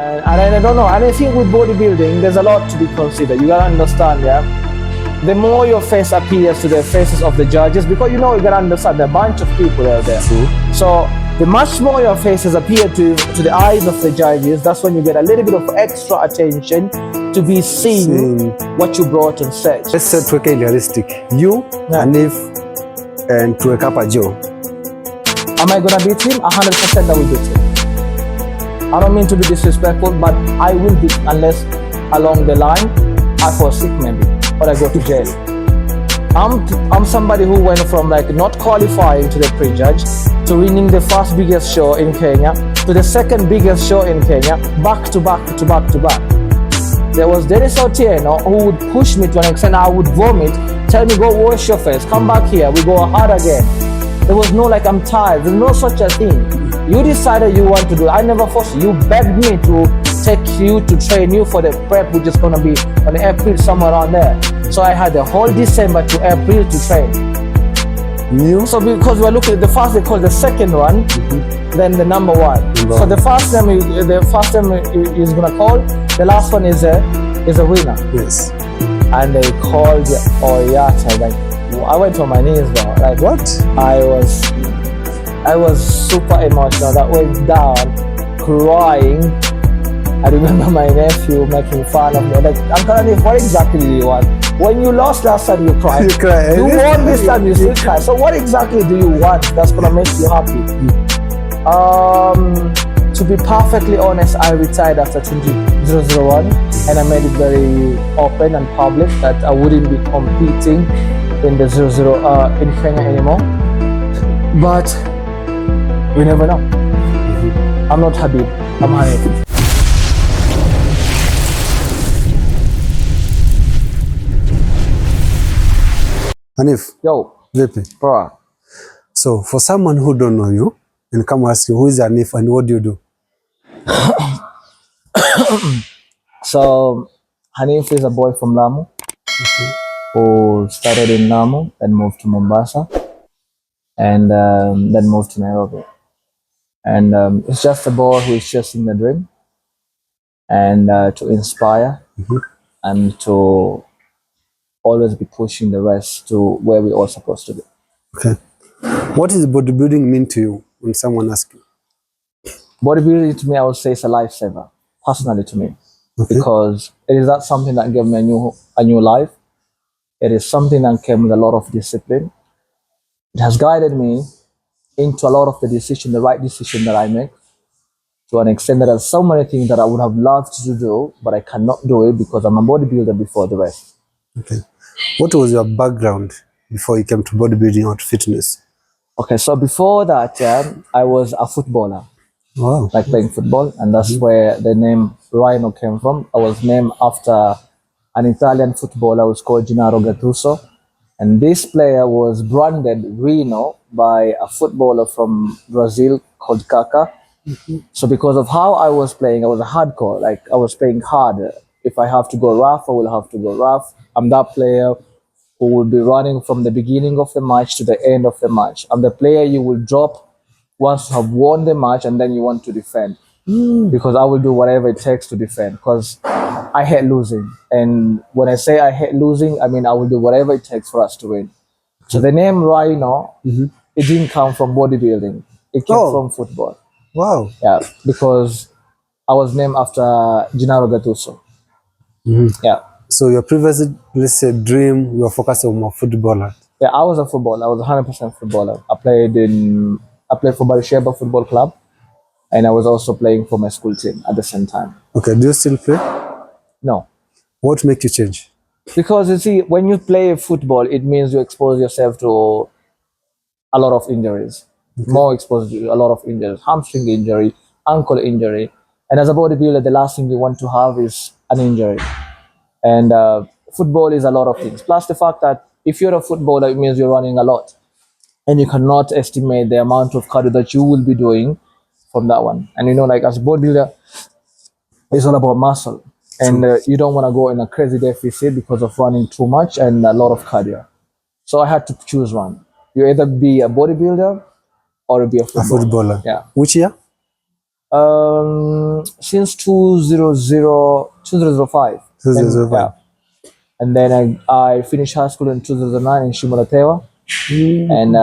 And I don't know, and I think with bodybuilding, there's a lot to be considered. You gotta understand, yeah? The more your face appears to the faces of the judges, because you gotta understand, there are a bunch of people out there. True. So the much more your faces appear to the eyes of the judges, that's when you get a little bit of extra attention to be seen what you brought on stage. Let's say to be realistic. You, Hanif, and to a Joe. Am I gonna beat him? 100% I will beat him. I don't mean to be disrespectful, but I will beat unless along the line I fall sick maybe, or I go to jail. I'm somebody who went from like not qualifying to the prejudge to winning the first biggest show in Kenya to the second biggest show in Kenya, back to back to back to back. There was Dennis Otieno who would push me to an extent I would vomit, tell me go wash your face, come back here, we go hard again. There was no like I'm tired, there's no such a thing. You decided you want to do it. I never forced you. You begged me to take you to train you for the prep, which is going to be on April, somewhere around there. So I had the whole December to April to train. You? So because we were looking at the first, they called the second one, then the number one. So the first time is going to call, the last one is a winner. Yes. And they called Oyata. Like, I went on my knees though. Like, what? I was super emotional. That went down, crying. I remember my nephew making fun of me. Like, Uncle Hanif, what exactly do you want? When you lost last time, you cried. You cry. You won this time, you still cry. So what exactly do you want that's gonna make you happy? To be perfectly honest, I retired after 2001, and I made it very open and public that I wouldn't be competing in the 00 in Kenya anymore. But we never know. I'm not Habib, I'm Hanif. Hanif. Yo. Vipi? Bro. So for someone who don't know you and come ask you who is Hanif and what do you do? So Hanif is a boy from Lamu who started in Lamu and moved to Mombasa and then moved to Nairobi. And it's just a boy who is chasing the dream and to inspire and to always be pushing the rest to where we're all supposed to be. Okay. What does bodybuilding mean to you when someone asks you? Bodybuilding to me, I would say, is a lifesaver, personally to me, because it is not something that gave me a new life. It is something that came with a lot of discipline. It has guided me into a lot of the right decision that I make, to an extent that there's so many things that I would have loved to do, but I cannot do it because I'm a bodybuilder before the rest. Okay. What was your background before you came to bodybuilding or to fitness? Okay, so before that, I was a footballer. Wow. Like playing football, and that's where the name Rhino came from. I was named after an Italian footballer who was called Gennaro Gattuso, and this player was branded Rhino by a footballer from Brazil called Kaká. So because of how I was playing, I was a hardcore, like I was playing hard. If I have to go rough, I will have to go rough. I'm that player who will be running from the beginning of the match to the end of the match. I'm the player you will drop once you have won the match and then you want to defend. Because I will do whatever it takes to defend, because I hate losing. And when I say I hate losing, I mean I will do whatever it takes for us to win. So the name Rhino, it didn't come from bodybuilding. It came from football. Wow. Yeah, because I was named after Gennaro Gattuso. Yeah. So your previous, let's say, dream, you were focused on a footballer. Yeah, I was a footballer. I was 100% footballer. I played for Barisheba Football Club, and I was also playing for my school team at the same time. Okay, do you still play? No. What make you change? Because you see, when you play football, it means you expose yourself to a lot of injuries. More exposed to a lot of injuries. Hamstring injury, ankle injury. And as a bodybuilder, the last thing you want to have is an injury. And football is a lot of things. Plus the fact that if you're a footballer, it means you're running a lot. And you cannot estimate the amount of cardio that you will be doing from that one. And you know, like as a bodybuilder, it's all about muscle. And you don't want to go in a crazy deficit because of running too much and a lot of cardio. So I had to choose one. You either be a bodybuilder or be a footballer. A footballer. Yeah. Which year? Since 2005. 2005. Yeah. And then I finished high school in 2009 in Shimodatewa. And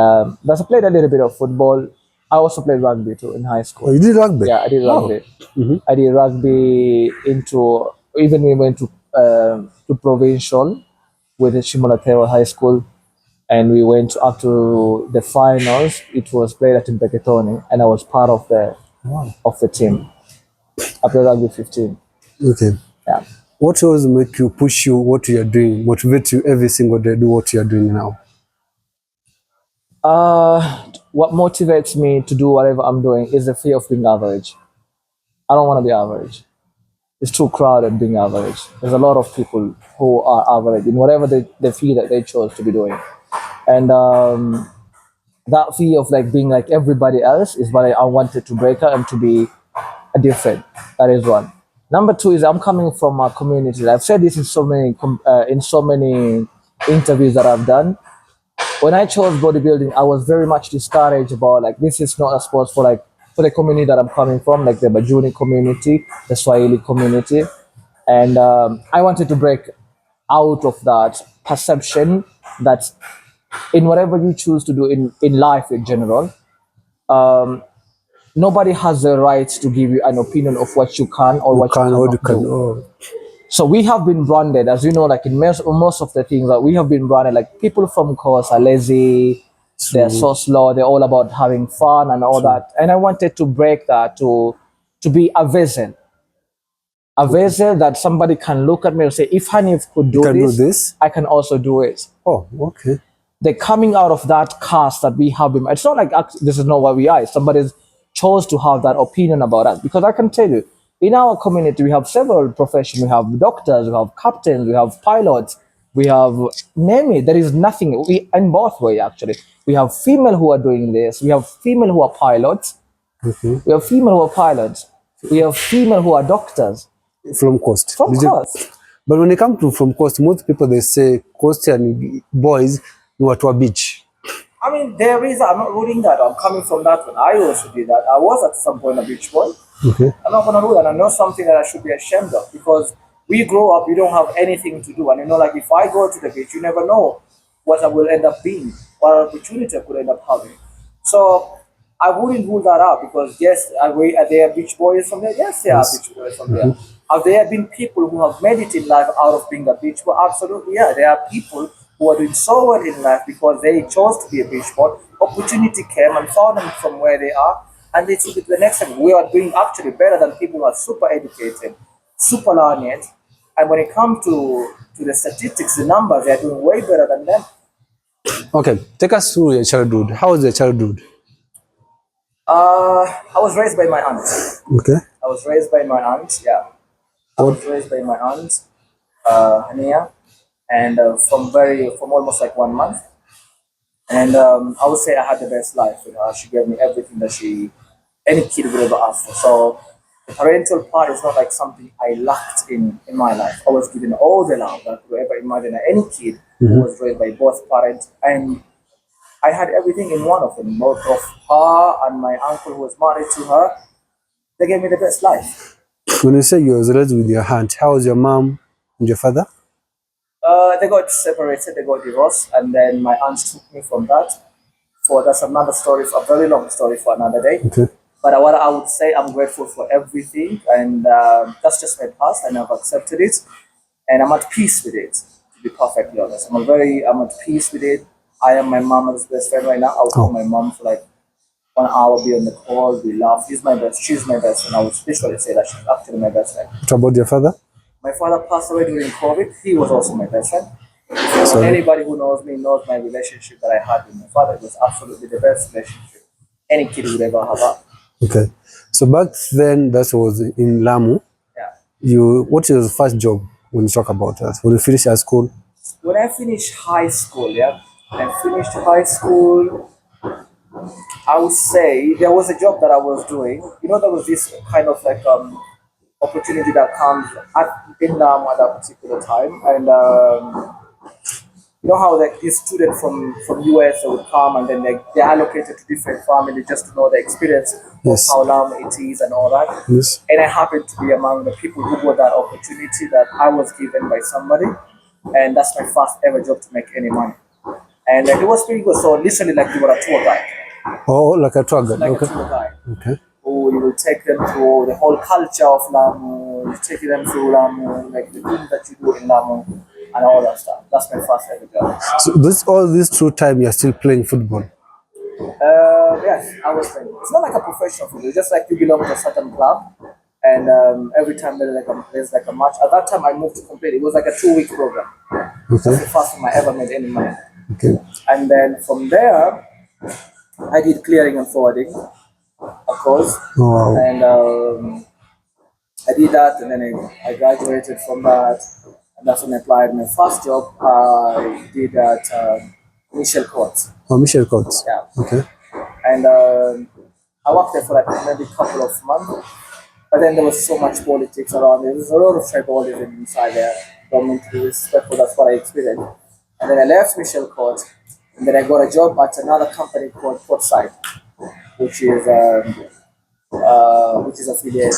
that's I played a little bit of football. I also played rugby too in high Oh, school. you did rugby? Yeah, I did Oh. rugby. I did rugby into even we went to provincial with the Shimodatewa High School, and we went up to the finals. It was played at Mpeketoni, and I was part of Wow. the team. I played rugby 15. Okay. Yeah. What always make you push you what you are doing, motivate you every single day do what you are doing now? What motivates me to do whatever I'm doing is the fear of being average. I don't want to be average. It's too crowded being average. There's a lot of people who are average in whatever they feel that they chose to be doing. And that fear of like being like everybody else is what I wanted to break out and to be a different. That is one. Number two is I'm coming from a community. I've said this in so many interviews that I've done. When I chose bodybuilding, I was very much discouraged about like this is not a sport for the community that I'm coming from, like the Bajuni community, the Swahili community, and I wanted to break out of that perception that in whatever you choose to do in life in general, nobody has the right to give you an opinion of what you can or You what you can or you cannot can. do. Oh. So we have been branded, as you know, like in most of the things that we have been branded, like people from course are lazy, they're so slow, they're all about having fun and all that. And I wanted to break that to be a vessel that somebody can look at me and say, if Hanif could You do can do this, this? I can also do it. Oh, okay. The coming out of that cast that we have been, it's not like this is not what we are. Somebody's chose to have that opinion about us. Because I can tell you, in our community, we have several professions. We have doctors, we have captains, we have pilots, we have, name it. There is nothing, in both ways actually. We have female who are doing this. We have female who are pilots. Okay. We have female who are pilots. We have female who are doctors. From coast. From course. But when it comes to from coast, most people they say coastal boys know at a beach. I mean, there is, I'm not ruling that. I'm coming from that one. I also did that. I was at some point a beach boy. Okay. I'm not going to rule that. I know something that I should be ashamed of because we grow up, we don't have anything to do. And you know, like if I go to the beach, you never know what I will end up being, what opportunity I could end up having. So I wouldn't rule that out because yes, are there beach boys from there? Yes, there are beach boys from there. Have there been people who have made it in life out of being a beach boy? Absolutely, yeah. There are people who are doing so well in life because they chose to be a beach boy. Opportunity came and found them from where they are, and they took it to the next step. We are doing actually better than people who are super educated, super learned, and when it comes to the statistics, the numbers, they are doing way better than them. Okay, take us through your childhood. How was your childhood? I was raised by my aunt. Okay. I was raised by my aunt. Yeah, I was raised by my aunt, Hania, and from almost like 1 month. And I would say I had the best life with her. She gave me everything that any kid would ever ask for. So the parental part is not like something I lacked in my life. I was given all the love that you could ever imagine. Any kid who was raised by both parents, and I had everything in one of them, both of her and my uncle who was married to her. They gave me the best life. When you say you were raised with your aunt, how was your mom and your father? They got separated, they got divorced, and then my aunt took me from that. That's another story, a very long story for another day. Okay. But what I would say, I'm grateful for everything, and that's just my past, and I've accepted it, and I'm at peace with it. To be perfectly honest, I'm at peace with it. I am my mom's best friend right now. I'll call my mom for like 1 hour, be on the call, we laugh. She's my best friend. I would literally say that she's actually my best friend. What about your father? My father passed away during COVID. He was also my best friend. Sorry. Anybody who knows me knows my relationship that I had with my father. It was absolutely the best relationship any kid would ever have had. Okay. So back then, that was in Lamu. Yeah. What was your first job when you talk about that? When you finished high school? When I finished high school, I would say there was a job that I was doing. You know, there was this kind of like opportunity that comes in Lamu at that particular time, and you know how like these students from US would come and then they're allocated to different families just to know the experience of Yes. how long it is and all that. Yes. And I happened to be among the people who got that opportunity that I was given by somebody, and that's my first ever job to make any money. And it was pretty good. So literally, like you were a tour guide, Oh, like a tour guide. like Okay. a tour guide. Okay. Who you will take them through the whole culture of Lamu, you take them through Lamu, like the things that you do in Lamu, and all that stuff. That's my first ever job. So all this through time you're still playing football. Yes, I was playing. It's not like a professional football. It's just like you belong to a certain club, and every time there's like a match. At that time, I moved to complete. It was like a 2 week program. That's Okay. the first time I ever made any money. Okay. And then from there, I did clearing and forwarding, of course, Wow. and I did that, and then I graduated from that, and that's when I applied my first job. I did at Michelle Courts. Oh, Michelle Courts. Yeah. Okay. And I worked there for like maybe a couple of months, but then there was so much politics around. There was a lot of tribalism inside there. Don't mean to be respectful. That's what I experienced. And then I left Michelle Court, and then I got a job at another company called Portside, which is affiliate,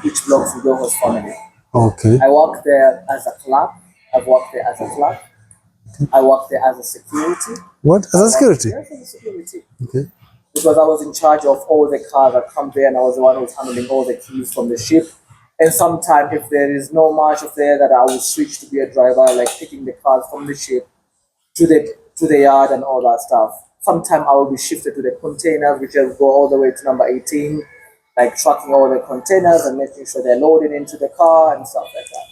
which belongs to Doho's family. Okay. I worked there as a clerk. I've worked there as a clerk. I worked there as a security. What? As a security? Yes, as a security. Okay. Because I was in charge of all the cars that come there, and I was the one who was handling all the keys from the ship. And sometimes, if there is no much of there, that I will switch to be a driver, like taking the cars from the ship to the yard and all that stuff. Sometimes I will be shifted to the containers, which will go all the way to number 18, like tracking all the containers and making sure they're loaded into the car and stuff like that.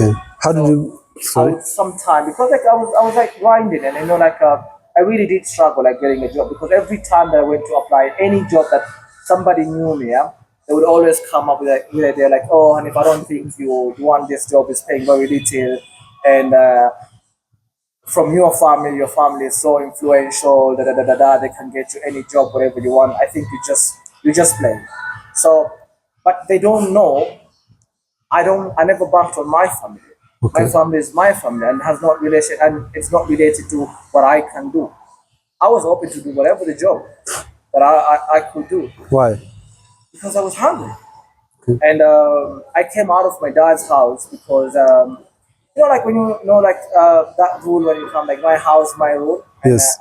Okay. How did you? I Sorry. would sometime because like I was like grinding, and I really did struggle like getting a job, because every time that I went to apply any job that somebody knew me, yeah, they would always come up with they're like, oh, and if I don't think you want this job, is paying very little, and from your family is so influential, they can get you any job, whatever you want. I think you just play. So, but they don't know. I never bumped on my family. Okay. My family is my family and has not relation, and it's not related to what I can do. I was open to do whatever the job that I could do, Why? because I was hungry. Okay. And I came out of my dad's house because like when that rule when you come, like my house, my rule. And Yes.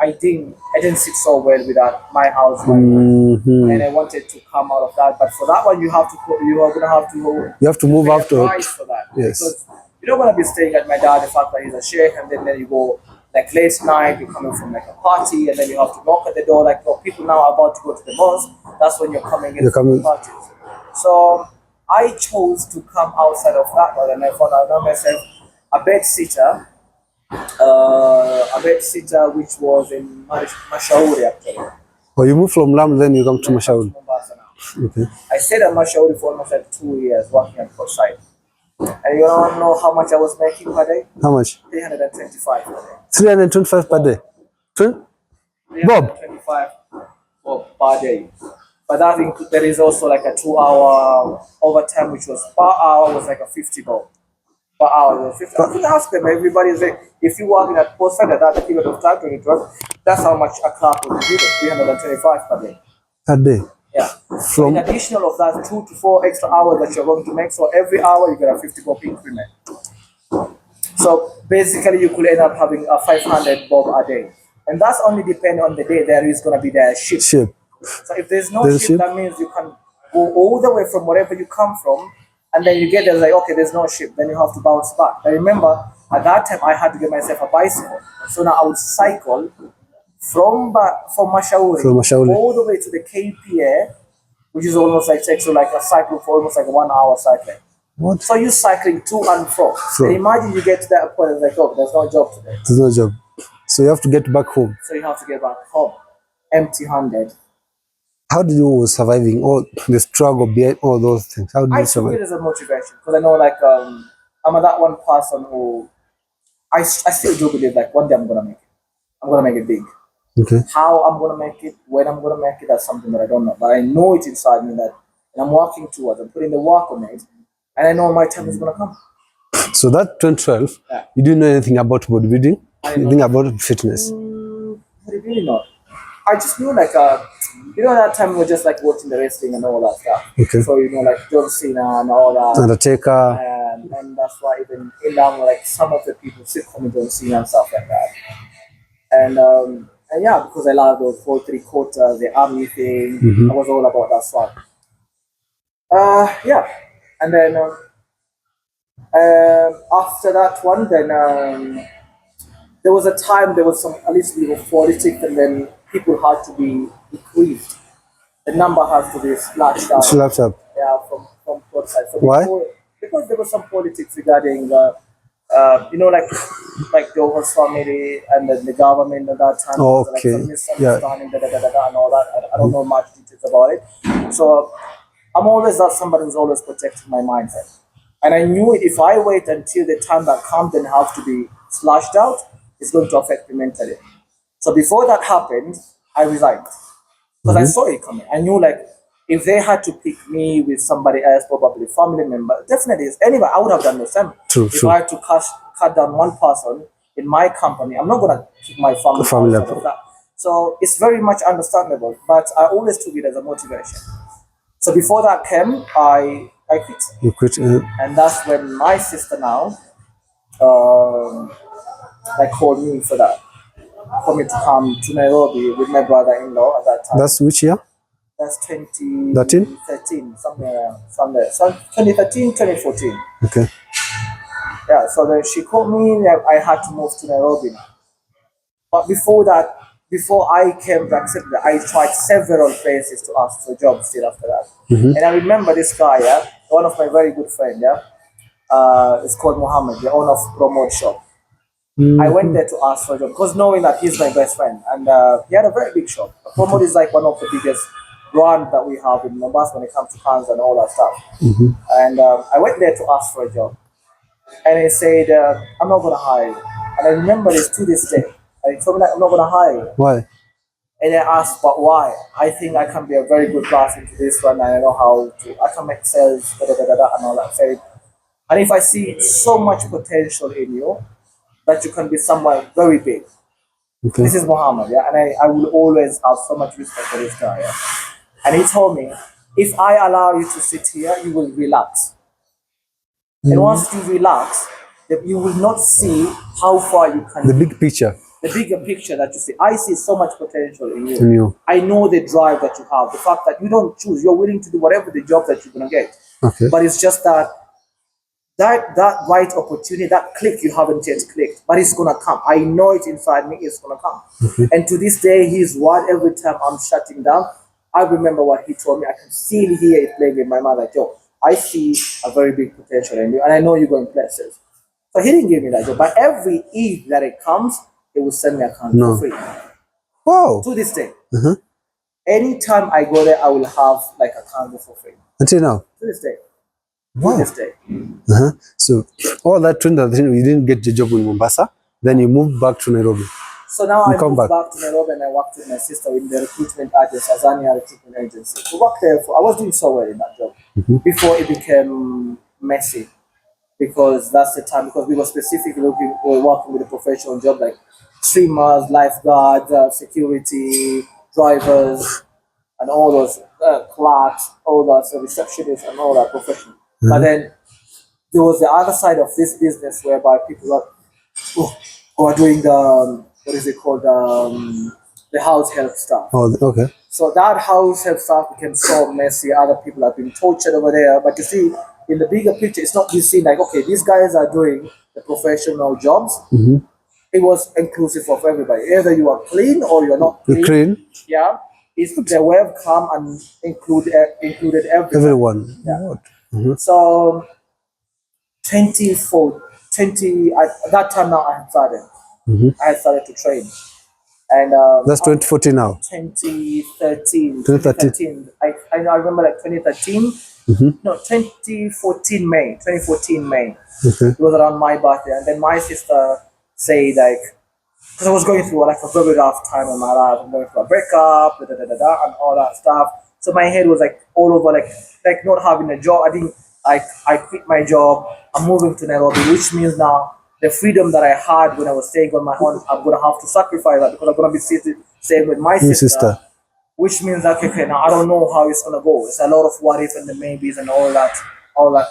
I didn't sit so well with that my house, my rule. Mm-hmm. And I wanted to come out of that, but for that one you are gonna have to You have to move pay a after. price for that. Yes. Because you don't want to be staying at my dad, the fact that he's a sheikh, and then you go like late night, you're coming from like a party, and then you have to knock at the door, like, oh, people now are about to go to the mosque. That's when you're coming in You're from the coming. parties. So I chose to come outside of that one, and I found myself a bed sitter, which was in Mashauri actually. Oh, you moved from Lam, then you come to Mashauri. Mombasa now. Okay. I stayed at Mashauri for almost like 2 years working at Portside. And you don't know how much I was making per day? How much? 325 per day. 325 per day. Bob. 325 per day. But there is also like a 2 hour overtime, which was per hour was like a 50 bob. Per hour was 50. I could ask them, everybody's like, if you work in a post at that period of time, 2012, that's how much a clerk would give it, 325 per day. Per day. Yeah. So in From additional of that, 2 to 4 extra hours that you're going to make. So every hour you get a 50 bob increment. So basically you could end up having a 500 bob a day. And that's only depending on the day there is going to be the shift. ship. So if there's no There's a shift, shift? that means you can go all the way from wherever you come from, and then you get there like, okay, there's no shift, then you have to bounce back. I remember at that time I had to get myself a bicycle. So now I would cycle from Mashauri, From Mashauri. all the way to the KPA, which is almost like takes you like a cycle for almost like 1 hour cycling. What? So you're cycling to and from. From. And imagine you get to that point and like, oh, there's no job today. There's no job. So you have to get back home. So you have to get back home empty-handed. How did you surviving all the struggle behind all those things? How did I you took survive? it as a motivation because I know like I'm that one person who I still do believe like one day I'm gonna make it. I'm gonna make it big. Okay. How I'm gonna make it, when I'm gonna make it, that's something that I don't know. But I know it inside me that, and I'm working towards. I'm putting the work on it, and I know my time is gonna come. So that 2012, Yeah. you didn't know anything about bodybuilding, anything about fitness. Really not. I just knew like that time we were just like watching the wrestling and all that stuff. Okay. So like John Cena and all that. Undertaker. And that's why even in that like some of the people still comment on Cena and stuff like that. And yeah, because I love those 4 3/4, the army thing. I was all about that stuff. Yeah, and then after that one, then there was a time there was some a little bit of politics, and then people had to be decreased. The number has to be slashed out. Slapped up. Yeah, from both sides. So Why? Because there was some politics regarding, like the Over's family and then the government at that time. There was, like, Okay. some misunderstanding, and all that. I don't know much details about it. So I'm always that somebody who's always protecting my mindset. And I knew if I wait until the time that comes and have to be slashed out, it's going to affect me mentally. So before that happened, I resigned. Because I saw it coming. I knew like if they had to pick me with somebody else, probably family member, definitely anyway, I would have done the same. If I had to cut down one person in my company, I'm not gonna keep my family out of that. So it's very much understandable, but I always took it as a motivation. So before that came, I quit. You quit. And that's when my sister now like called me for me to come to Nairobi with my brother-in-law at that time. That's which year? That's 2013, somewhere. So 2013, 2014. Okay. Yeah, so then she called me, I had to move to Nairobi. But before that, before I came to accept that, I tried several places to ask for jobs still after that. And I remember this guy, yeah, one of my very good friends, yeah, it's called Mohammed, the owner of Promote Shop. I went there to ask for a job because knowing that he's my best friend, and he had a very big shop. Promote is like one of the biggest brands that we have in Mombasa when it comes to cans and all that stuff. And I went there to ask for a job, and he said, "I'm not gonna hire you." And I remember this to this day. And he told me that I'm not gonna hire you. Why? And I asked, "But why?" I think I can be a very good person to this one, and I know how to. I can make sales, and all that. And if I see so much potential in you, that you can be somewhere very big. Okay. This is Muhammad, yeah, and I will always have so much respect for this guy. Yeah? And he told me, if I allow you to sit here, you will relax. And once you relax, you will not see how far you can. The big picture. The bigger picture that you see. I see so much potential in you. In you. I know the drive that you have, the fact that you don't choose, you're willing to do whatever the job that you're gonna get. Okay. But it's just that right opportunity, that click you haven't yet clicked, but it's gonna come. I know it inside me, it's gonna come. And to this day, he's one every time I'm shutting down. I remember what he told me. I can still hear it playing in my mind like, yo, I see a very big potential in you, and I know you're going places. So he didn't give me that job, but every Eid that it comes, he will send me a can for free. Wow. To this day. Anytime I go there, I will have like a candle for free. Until now. To this day. Wow. To this day. So all that 2013, you didn't get the job in Mombasa, then you moved back to Nairobi. So now I moved back to Nairobi, and I worked with my sister in the recruitment agency, Azania recruitment agency. We worked there I was doing so well in that job before it became messy, because that's the time, because we were specifically working with a professional job like streamers, lifeguards, security, drivers, and all those clerks, all those receptionists, and all that professional. But then there was the other side of this business whereby people are doing the what is it called, the house help stuff. Oh, okay. So that house help stuff became so messy. Other people have been tortured over there. But you see, in the bigger picture, it's not just seen like, okay, these guys are doing the professional jobs. It was inclusive of everybody. Either you are clean or you're not clean. Clean. Yeah. It's the web come and included everyone. Yeah. So 20, at that time now I had started. I had started to train. And that's 2014 now. 2013. 2013. I remember like 2013. No, 2014 May. 2014 May. It was around my birthday, and then my sister said like, because I was going through like a very rough time in my life. I'm going through a breakup, and all that stuff. So my head was like all over, like not having a job. I quit my job. I'm moving to Nairobi, which means now the freedom that I had when I was staying on my own, I'm gonna have to sacrifice that because I'm gonna be staying with my Your sister, sister. which means that okay, now I don't know how it's gonna go. It's a lot of what if and the maybes and all that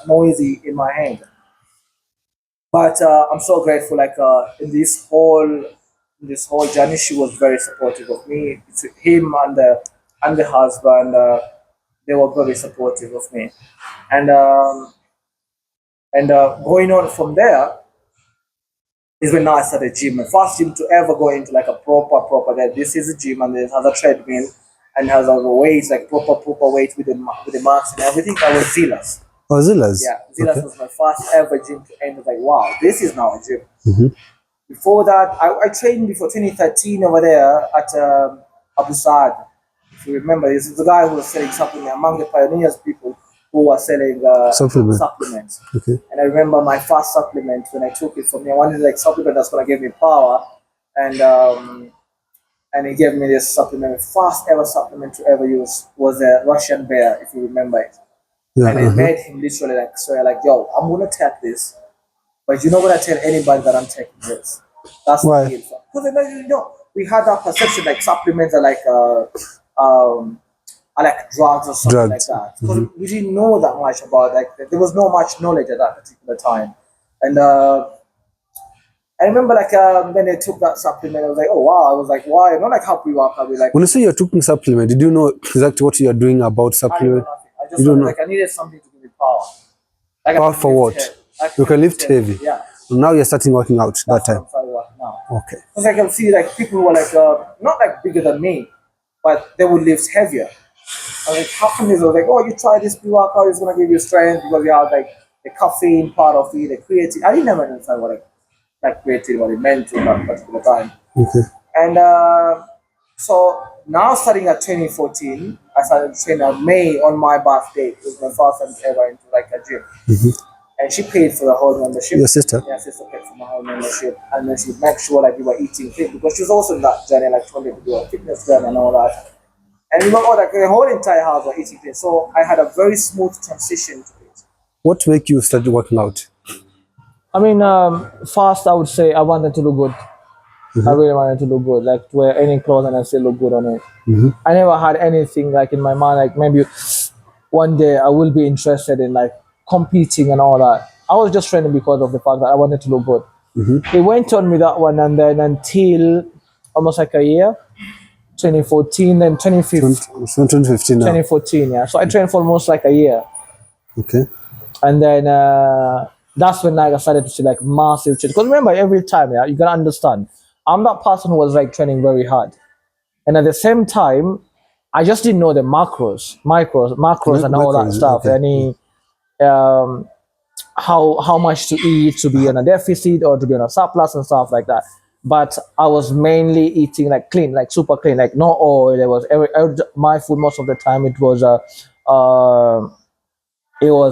noisy in my head. But I'm so grateful. Like in this whole journey, she was very supportive of me. It's him and the husband. They were very supportive of me, and going on from there is when now I started gym. My first gym to ever go into like a proper. That this is a gym and it has a treadmill and has other weights like proper weights with the marks and everything. I was Zilas. Oh, Zillas. Yeah, Zilas Okay. was my first ever gym to enter. Like wow, this is now a gym. Mm-hmm. Before that, I trained before 2013 over there at Abu Saad. If you remember, this is the guy who was selling supplements among the pioneers people who were selling Supplement. supplements. Okay. And I remember my first supplement when I took it from me. I wanted like supplement that's gonna give me power, and he gave me this supplement. The first ever supplement to ever use was a Russian bear, if you remember it. Yeah. And it made him literally like swear, like, "Yo, I'm gonna take this, but you're not gonna tell anybody that I'm taking this." That's the Why? deal. Because we had that perception like supplements are like drugs or something like Drugs. that. Because we didn't know that much about like there was no much knowledge at that particular time. And I remember like when they took that supplement, I was like, oh wow, I was like, why? Not like how we work, we like When you say you're taking supplement, did you know exactly what you are doing about I don't know supplement? nothing. I just You don't wanted, know. like I needed something to give me power. Like I Power could for lift what? heavy. I You could can lift heavy. Yeah. Now you're starting working out that That's what time. I'm starting working now. Okay. Because I can see like people who were like not like bigger than me, but they would lift heavier. I was like, how come this? I was like, oh, you try this pre-workout, it's gonna give you strength because you have like the caffeine part of it, the creatine. I didn't never understand what like creatine, what it meant to that particular time. Okay. And so now starting at 2014, I started training at May on my birthday. It was my first time ever into like a gym. And she paid for the whole membership. Your sister? Yeah, sister paid for my whole membership. And then she would make sure like we were eating clean because she was also in that journey, like trying to do a fitness journey and all that. And you know what, like the whole entire house were eating clean. So I had a very smooth transition to it. What make you start working out? I mean, first I would say I wanted to look good. I really wanted to look good, like to wear any clothes and I still look good on it. I never had anything like in my mind, like maybe one day I will be interested in like competing and all that. I was just training because of the fact that I wanted to look good. It went on with that one and then until almost like a year, 2014, then 2015, It's 2015 now. 2014, yeah. So I trained for almost like a year. Okay. And then that's when like, I started to see like massive change. Because remember, every time, yeah, you gotta understand, I'm that person who was like training very hard. And at the same time, I just didn't know the macros and all that Macros, stuff. okay. Any how much to eat to be on a deficit or to be on a surplus and stuff like that. But I was mainly eating like clean, like super clean, like no oil. It was my food most of the time. It was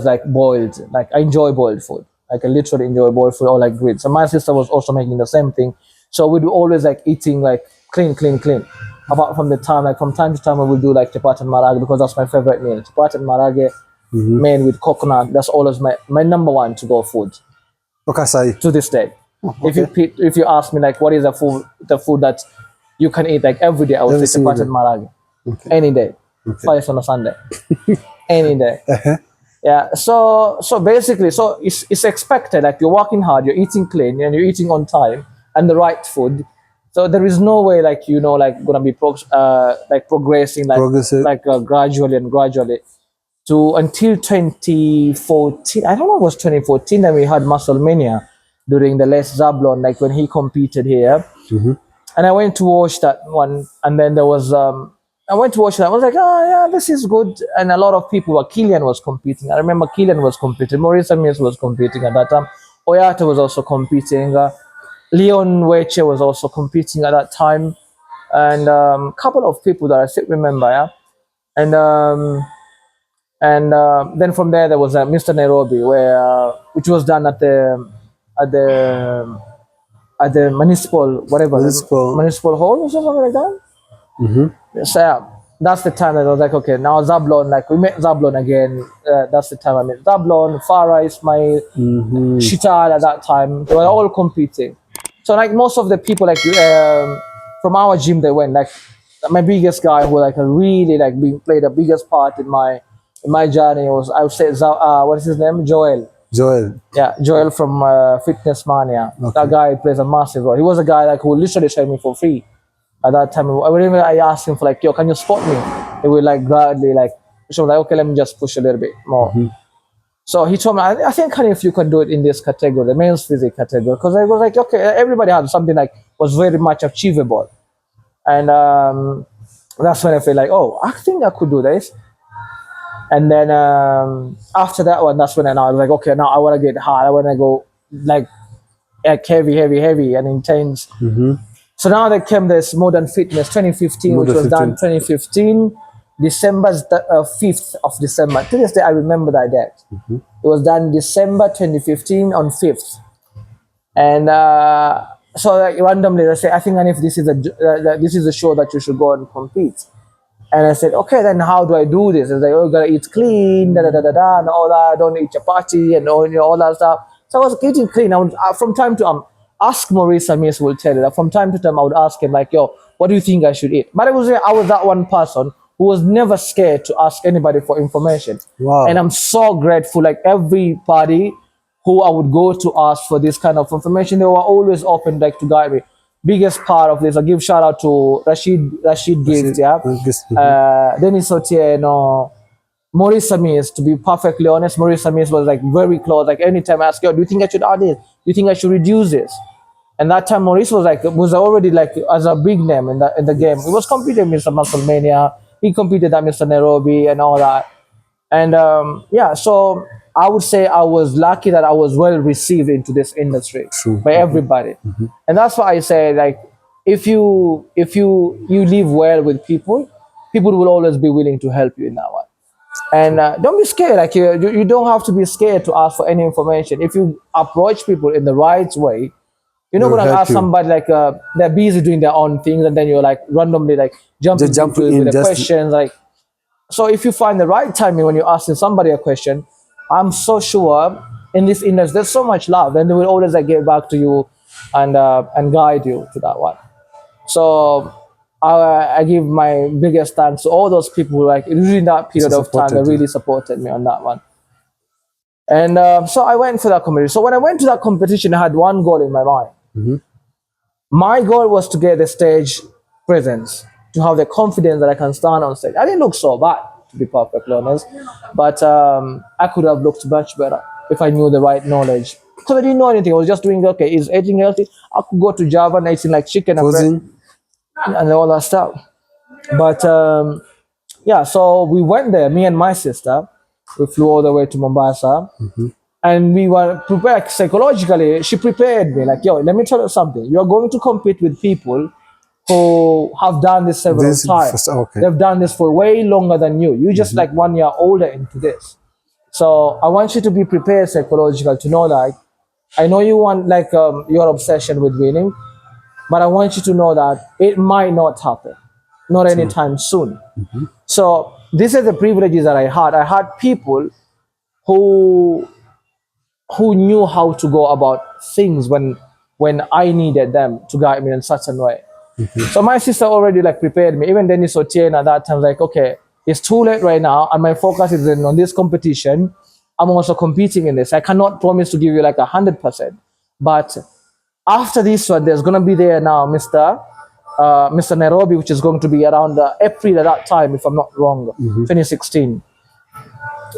like boiled. Like I enjoy boiled food. Like I literally enjoy boiled food or like grits. And my sister was also making the same thing. So we'd always like eating like clean. Apart from the time, like from time to time, we would do like chapat and marage because that's my favorite meal. Chapat and marage made with coconut. That's always my number one to go food Okay, Sai. to this day. If you ask me like what is the food that you can eat like every day, I would Every say single chapat day. and marage. Any day. Twice on a Sunday. Any day. Yeah. So basically, so it's expected like you're working hard, you're eating clean, and you're eating on time and the right food. So there is no way like like gonna be progressing Progressive. gradually to until 2014. I don't know, it was 2014 that we had Muscle Mania during the Les Zablon, like when he competed here. And I went to watch that one, and then there was I went to watch that. I was like, oh yeah, this is good. And a lot of people were Killian was competing. I remember Killian was competing, Maurice Amirs was competing at that time. Oyata was also competing. Leon Weche was also competing at that time, and a couple of people that I still remember. Yeah, and then from there was Mr. Nairobi, where which was done at the at the municipal whatever Municipal. municipal hall or something like that. Yes, yeah. that's the time that I was like, okay, now Zablon, like we met Zablon again. That's the time I met Zablon, Farah, Ismail, Shital at that time. They were all competing. So like most of the people like from our gym they went. Like my biggest guy who like really like played the biggest part in my journey was, I would say, what is his name? Joel. Joel. Yeah, Joel from Fitness Mania. Okay. That guy plays a massive role. He was a guy like who literally trained me for free. At that time, whenever I asked him for like, yo, can you spot me? He would like gladly like, so like, okay, let me just push a little bit more. So he told me, I think if you can do it in this category, the men's physique category, because I was like, okay, everybody had something like was very much achievable, and that's when I feel like, oh, I think I could do this. And then after that one, that's when I was like, okay, now I want to get hard. I want to go like heavy and intense. So now there came this Modern Fitness 2015, which was done 2015, December 5th of December. To this day, I remember that date. It was done December 2015 on 5th. And so like, randomly, they say, I think Hanif, this is a show that you should go and compete. And I said, okay, then how do I do this? It's like, oh, you gotta eat clean, and all that. Don't eat chapati and all that stuff. So I was eating clean. I would, from time to ask Maurice Amis will tell you that from time to time I would ask him like, yo, what do you think I should eat? But I was that one person who was never scared to ask anybody for information. Wow. And I'm so grateful. Like everybody who I would go to ask for this kind of information, they were always open like to guide me. Biggest part of this, I give shout out to Rashid Gift, yeah. Dennis Otieno, Maurice Amis, to be perfectly honest, Maurice Amis was like very close. Like anytime I ask, yo, do you think I should add this? Do you think I should reduce this? And that time Maurice was already like as a big name in the game. He was competing with Mr. Musclemania. He competed at Mr. Nairobi and all that. And yeah, so I would say I was lucky that I was well received into this industry by everybody. And that's why I say, like, if you live well with people, people will always be willing to help you in that one. And don't be scared. Like you don't have to be scared to ask for any information. If you approach people in the right way, you're not going to ask somebody like they're busy doing their own things, and then you're like randomly like jumping with the questions. Like, so if you find the right timing when you're asking somebody a question, I'm so sure in this industry there's so much love, and they will always like get back to you and guide you to that one. So I give my biggest thanks to all those people who, like during that period of time, they really supported me on that one. And so I went for that competition. So when I went to that competition, I had one goal in my mind. My goal was to get the stage presence, to have the confidence that I can stand on stage. I didn't look so bad, to be perfectly honest, but I could have looked much better if I knew the right knowledge. Because I didn't know anything. I was just doing, okay, is eating healthy? I could go to Java and eating like chicken and bread and all that stuff. But yeah, so we went there, me and my sister. We flew all the way to Mombasa. And we were prepared psychologically. She prepared me like, yo, let me tell you something. You're going to compete with people who have done this several times. They've done this for way longer than you. You're just like 1 year older into this. So I want you to be prepared psychologically to know that I know you want like your obsession with winning, but I want you to know that it might not happen, not anytime soon. So these are the privileges that I had. I had people who knew how to go about things when I needed them to guide me in such a way. So my sister already like prepared me. Even Dennis Otieno at that time, like, okay, it's too late right now, and my focus is on this competition. I'm also competing in this. I cannot promise to give you like 100%, but after this one, there's gonna be there now, Mr. Nairobi, which is going to be around April at that time, if I'm not wrong, 2016.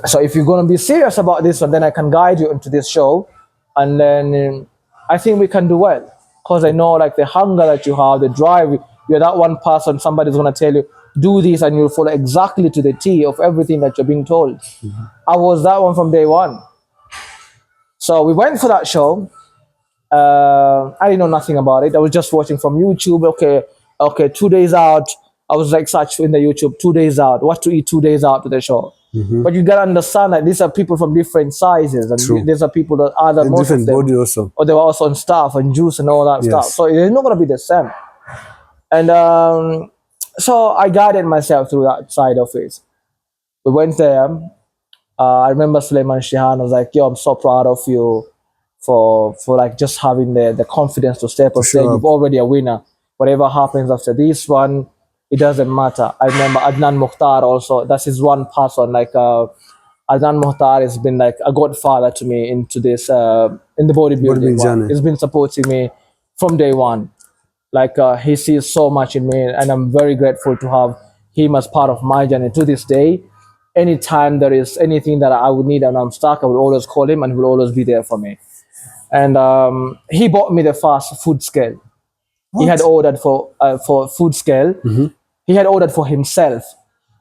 So if you're going to be serious about this one, then I can guide you into this show, and then I think we can do well, because I know like the hunger that you have, the drive. You're that one person, somebody's going to tell you, do this, and you'll follow exactly to the T of everything that you're being told. I was that one from day one. So we went for that show. I didn't know nothing about it. I was just watching from YouTube. Okay, 2 days out. I was like search in the YouTube, 2 days out, what to eat 2 days out to the show. But you gotta understand that these are people from different sizes, and these are people that are different body also, or they were also on staff and juice and all that stuff. So it's not gonna be the same. And So I guided myself through that side of it. We went there. I remember Suleiman Shihan was like, "Yo, I'm so proud of you for like just having the confidence to step To on stage. show up. You've already a winner. Whatever happens after this one, it doesn't matter." I remember Adnan Mukhtar also. That's his one person. Like Adnan Mukhtar has been like a godfather to me into this in the bodybuilding Bodybuilding one. journey. He's been supporting me from day one. Like he sees so much in me, and I'm very grateful to have him as part of my journey to this day. Anytime there is anything that I would need and I'm stuck, I will always call him, and he will always be there for me. And he bought me the fast food scale. He had ordered for food scale. He had ordered for himself,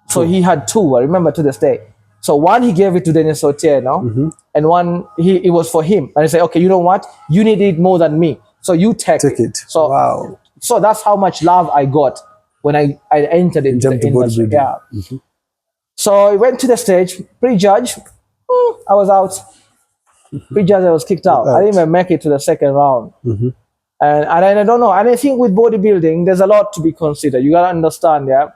so he had two. I remember to this day. So one he gave it to Dennis Otieno, and one it was for him. And I said, okay, you know what? You need it more than me, so you take Take it. So Wow. so that's how much love I got when I entered into Jumped the to industry. bodybuilding. Yeah. So I went to the stage, prejudge. I was out. Prejudge, I was kicked out. I didn't even make it to the second round. And I don't know. And I think with bodybuilding, there's a lot to be considered. You gotta understand, yeah.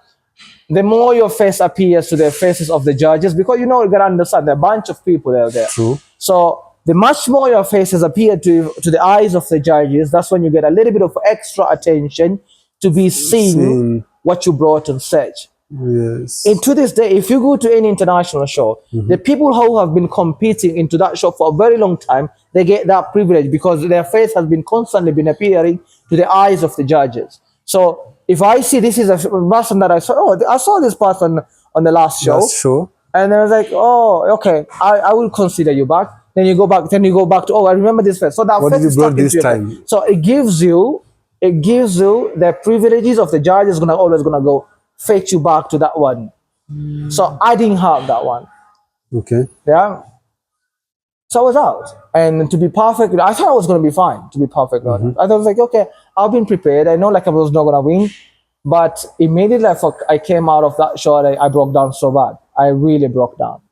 The more your face appears to the faces of the judges, because you gotta understand there are a bunch of people out there. True. So the much more your faces appear to the eyes of the judges, that's when you get a little bit of extra attention to be seen what you brought on stage. Yes. And to this day, if you go to any international show, the people who have been competing into that show for a very long time, they get that privilege because their face has been constantly been appearing to the eyes of the judges. So if I see this is a person that I saw this person on the last show, That's true. and I was like, oh, okay, I will consider you back. Then you go back to, oh, I remember this face. So that What face did you is brought stuck this into your time? head. So it gives you the privileges of the judges always gonna go fetch you back to that one. So I didn't have that one. Okay. Yeah. So I was out. And to be perfect, I thought I was gonna be fine, to be perfect honest. I was like, okay, I've been prepared. I know like I was not gonna win. But immediately I came out of that show, I broke down so bad. I really broke down.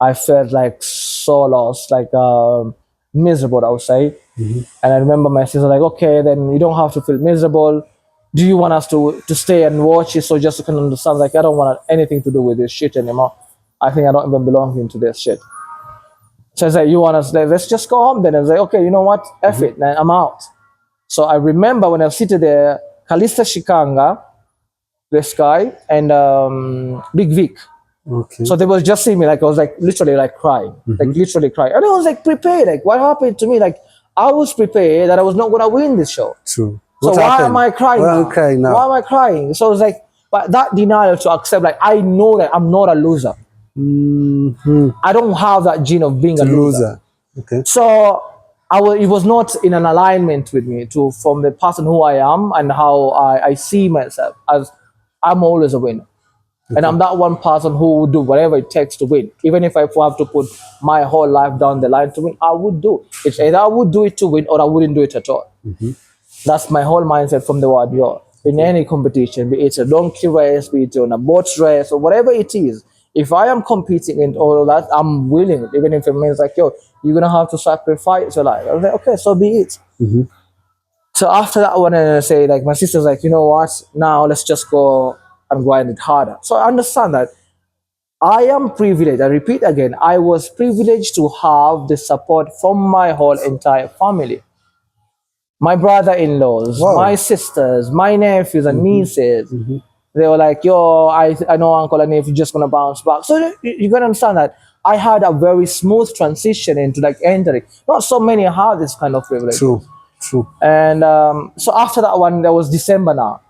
I felt like so lost, like miserable, I would say. And I remember my sister like, okay, then you don't have to feel miserable. Do you want us to stay and watch it so just you can understand? Like, I don't want anything to do with this shit anymore. I think I don't even belong into this shit. So I said, you want us, let's just go home then. I was like, okay, you know what? F it, man, I'm out. So I remember when I was sitting there, Kalista Shikanga, this guy, and Big Vic. Okay. So they was just seeing me, like I was like literally like crying, like literally crying. And I was like prepared, like what happened to me? Like I was prepared that I was not gonna win this show. True. So What why happened? am I crying Why now? am I crying now? Why am I crying? So it's like, but that denial to accept, like I know that I'm not a loser. I don't have that gene of being a loser. Okay. So it was not in an alignment with me from the person who I am and how I see myself as I'm always a winner. And I'm that one person who would do whatever it takes to win. Even if I have to put my whole life down the line to win, I would do it. It's either I would do it to win or I wouldn't do it at all. That's my whole mindset from the word go. In any competition, be it a donkey race, be it on a boat race, or whatever it is, if I am competing in all of that, I'm willing, even if it means like, yo, you're going to have to sacrifice your life. I was like, okay, so be it. So after that one, I say, like, my sister's like, you know what, now let's just go and grind it harder. So I understand that I am privileged. I repeat again, I was privileged to have the support from my whole entire family. My brother-in-laws, my sisters, my nephews and nieces. They were like, yo, I know Uncle Hanif, you're just going to bounce back. So you got to understand that I had a very smooth transition into like entering. Not so many have this kind of privilege. True. And so after that one, there was December now.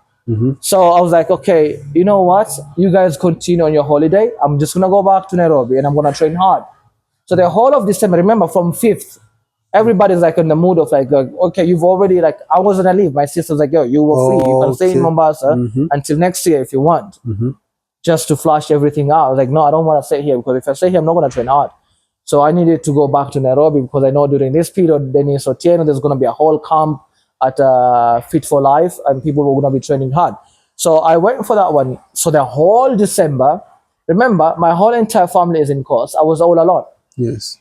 So I was like, okay, you know what? You guys continue on your holiday. I'm just going to go back to Nairobi and I'm going to train hard. So the whole of December, remember from 5th, everybody's like in the mood of like, okay, you've already like, I was going to leave. My sister's like, yo, you were free. You can stay in Mombasa until next year if you want. Just to flush everything out. I was like, no, I don't want to stay here because if I stay here, I'm not going to train hard. So I needed to go back to Nairobi because I know during this period, Dennis Otieno, there's going to be a whole camp at Fit for Life and people were going to be training hard. So I went for that one. So the whole December, remember, my whole entire family is in course. I was all alone. Yes.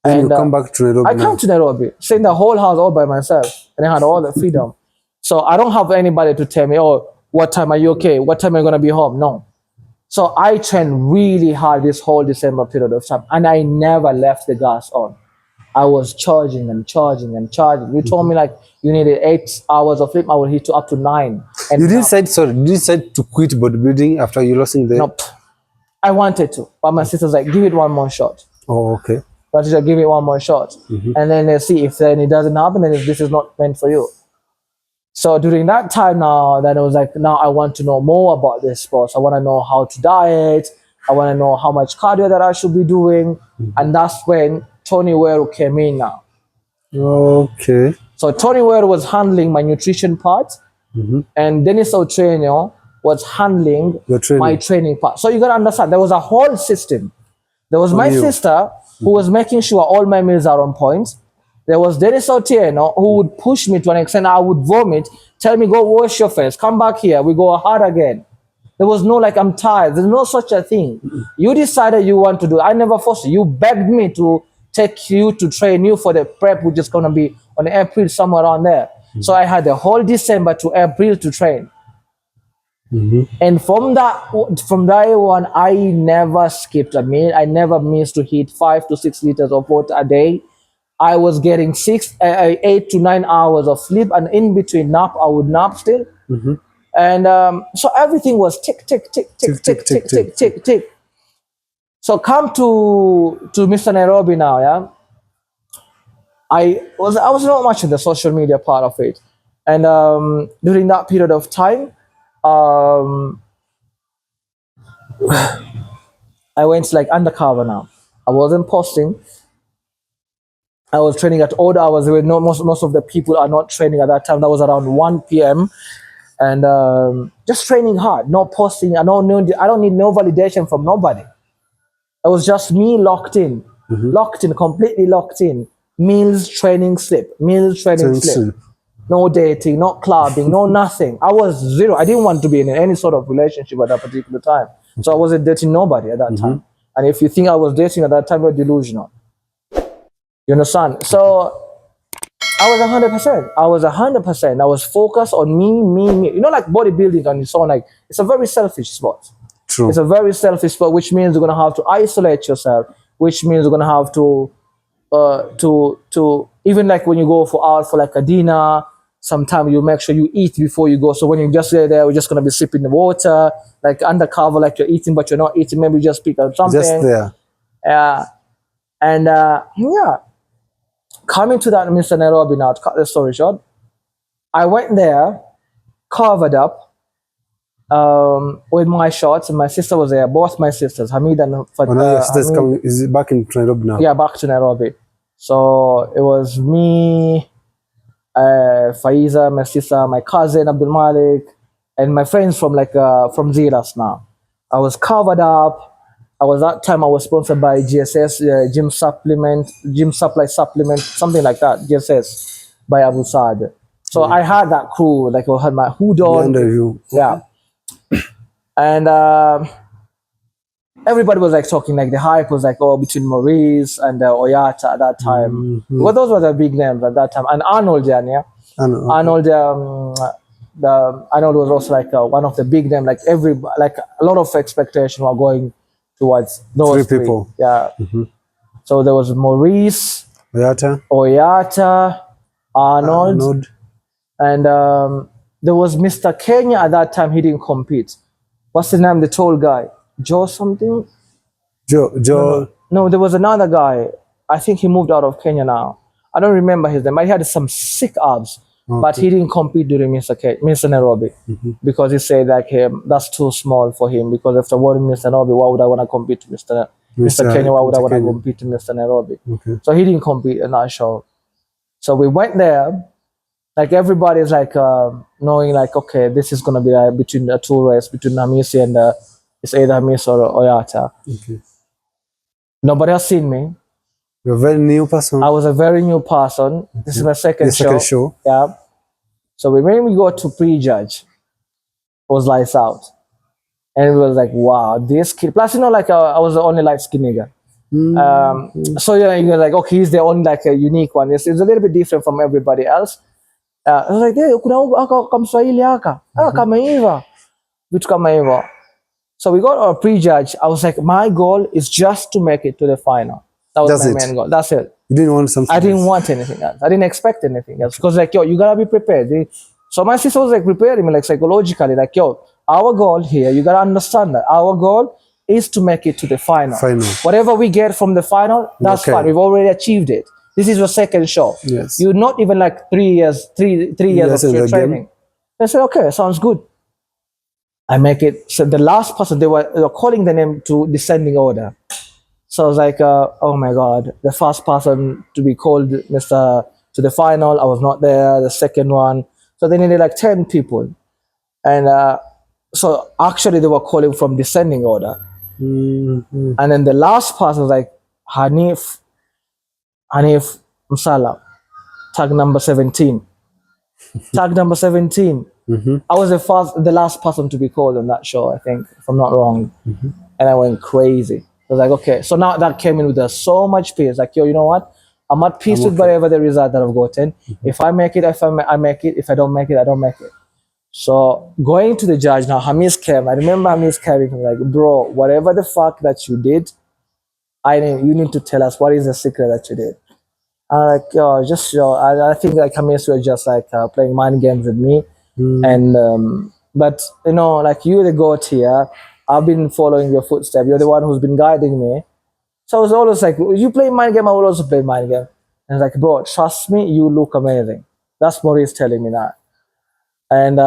Then you come back to Nairobi. I came to Nairobi, staying the whole house all by myself, and I had all the freedom. So I don't have anybody to tell me, oh, what time are you okay? What time are you gonna be home? No. So I trained really hard this whole December period of time, and I never left the gas on. I was charging and charging and charging. You told me like you needed 8 hours of sleep. I will hit you up to 9. And You did decide to quit bodybuilding after you losing the. nope. I wanted to, but my sister's like, give it one more shot. Oh, okay. But just give it one more shot, and then they see if then it doesn't happen, then if this is not meant for you. So during that time now, then I was like, now I want to know more about this sport. I want to know how to diet. I want to know how much cardio that I should be doing, and that's when Tony Weru came in now. Okay. So Tony Weru was handling my nutrition part, and Dennis O'Trainio was handling Your training. my training part. So you gotta understand, there was a whole system. There was my you. sister who was making sure all my meals are on point. There was Dennis Otieno who would push me to an extent I would vomit, tell me, go wash your face, come back here, we go hard again. There was no like, I'm tired. There's no such a thing. You decided you want to do it. I never forced you. You begged me to take you to train you for the prep, which is going to be on April, somewhere around there. So I had the whole December to April to train. And from day one, I never skipped a meal. I never missed to hit 5 to 6 liters of water a day. I was getting 8 to 9 hours of sleep, and in between nap, I would nap still. And so everything was tick, tick, tick, tick, tick, tick, tick, tick, tick. So come to Mr. Nairobi now, yeah. I was not much in the social media part of it, and during that period of time, I went like undercover now. I wasn't posting. I was training at odd hours. There were most of the people are not training at that time. That was around 1 p.m. and just training hard, no posting. I don't need no validation from nobody. It was just me locked in, completely locked in. Meals, training, sleep. Meals, training, sleep. No dating, no clubbing, no nothing. I was zero. I didn't want to be in any sort of relationship at that particular time. So I wasn't dating nobody at that time. And if you think I was dating at that time, you're delusional. You understand? So I was 100%. I was 100%. I was focused on me. You know, like bodybuilding on its own, like it's a very selfish sport. True. It's a very selfish sport, which means you're gonna have to isolate yourself, which means you're gonna have to even like when you go out for like a dinner, sometimes you make sure you eat before you go. So when you just get there, we're just gonna be sipping the water, like undercover, like you're eating, but you're not eating. Maybe you just pick up something. Just there. Yeah. And yeah. Coming to that Mr. Nairobi now, to cut the story short, I went there, covered up with my shorts, and my sister was there, both my sisters, Hamid and Oh, now your sister's coming. Is it back in Nairobi now? Yeah, back to Nairobi. So it was me, Faiza, my sister, my cousin Abdul Malik, and my friends from from Zeras now. I was covered up. I was sponsored by GSS, gym supply supplement, something like that, GSS by Abu Saad. So I had that crew, like I had my hood on. Under you. Yeah. And everybody was like talking, like the hype was like, oh, between Maurice and Oyata at that time. Well, those were the big names at that time. And Arnold, yeah. Arnold, Arnold was also like one of the big names. Like a lot of expectation were going towards those three people. Yeah. So there was Maurice, Oyata, Arnold. And there was Mr. Kenya at that time. He didn't compete. What's his name? The tall guy, Joe something. Joe. No, there was another guy. I think he moved out of Kenya now. I don't remember his name. But he had some sick abs. Okay. But he didn't compete during Mr. Nairobi because he said like that's too small for him. Because after winning Mr. Nairobi, why would I want to compete to Mr. Kenya? Why would I want to compete to Mr. Nairobi? Okay. So he didn't compete in that show. So we went there. Like everybody's like knowing like, okay, this is gonna be between the two races between Hamisi and it's either Hamisi or Oyata. Okay. Nobody has seen me. You're a very new person. I was a very new person. Okay. This is my second show. Yeah. So when we go to prejudge, it was lights out, and it was like, wow, this kid. Plus, you know, like I was the only light skinny guy. So yeah, you're like, okay, he's the only like a unique one. It's a little bit different from everybody else. I was like, hey, kuna aka kamswahili aka kameiva vitu kama hivyo. So we got our prejudge. I was like, my goal is just to make it to the final. That was That's my it. main goal. That's it. You didn't want something I didn't else. want anything else. I didn't expect anything else because like, yo, you gotta be prepared. So my sister was like preparing me like psychologically, like, yo, our goal here, you gotta understand that our goal is to make it to the final. Whatever we get from the final, that's Okay. fine. We've already achieved it. This is your second show. Yes. You're not even like 3 years, three years in of the training. game. I said, okay, sounds good. I make it. So the last person, they were calling the name to descending order. So I was like, oh my God, the first person to be called Mr. to the final, I was not there. The second one. So they needed like 10 people. And so actually they were calling from descending order. Mm-hmm. And then the last person was like, Hanif Msala, tag number 17. Tag number 17. Mm-hmm. I was the last person to be called on that show, I think, if I'm not wrong. Mm-hmm. And I went crazy. I was like, okay. So now that came in with so much peace. Like, yo, you know what? I'm at peace with whatever the result that I've gotten. Mm-hmm. If I make it, I make it. If I don't make it, I don't make it. So going to the judge now, Hamis came. I remember Hamis coming like, bro, whatever the fuck that you did, you need to tell us what is the secret that you did. I'm like, yo, just yo. I think like Hamis were just like playing mind games with me. And but you know, like you're the goat here. I've been following your footsteps. You're the one who's been guiding me. So I was always like, you play mind game, I will also play mind game. And like, bro, trust me, you look amazing. That's Maurice telling me that. And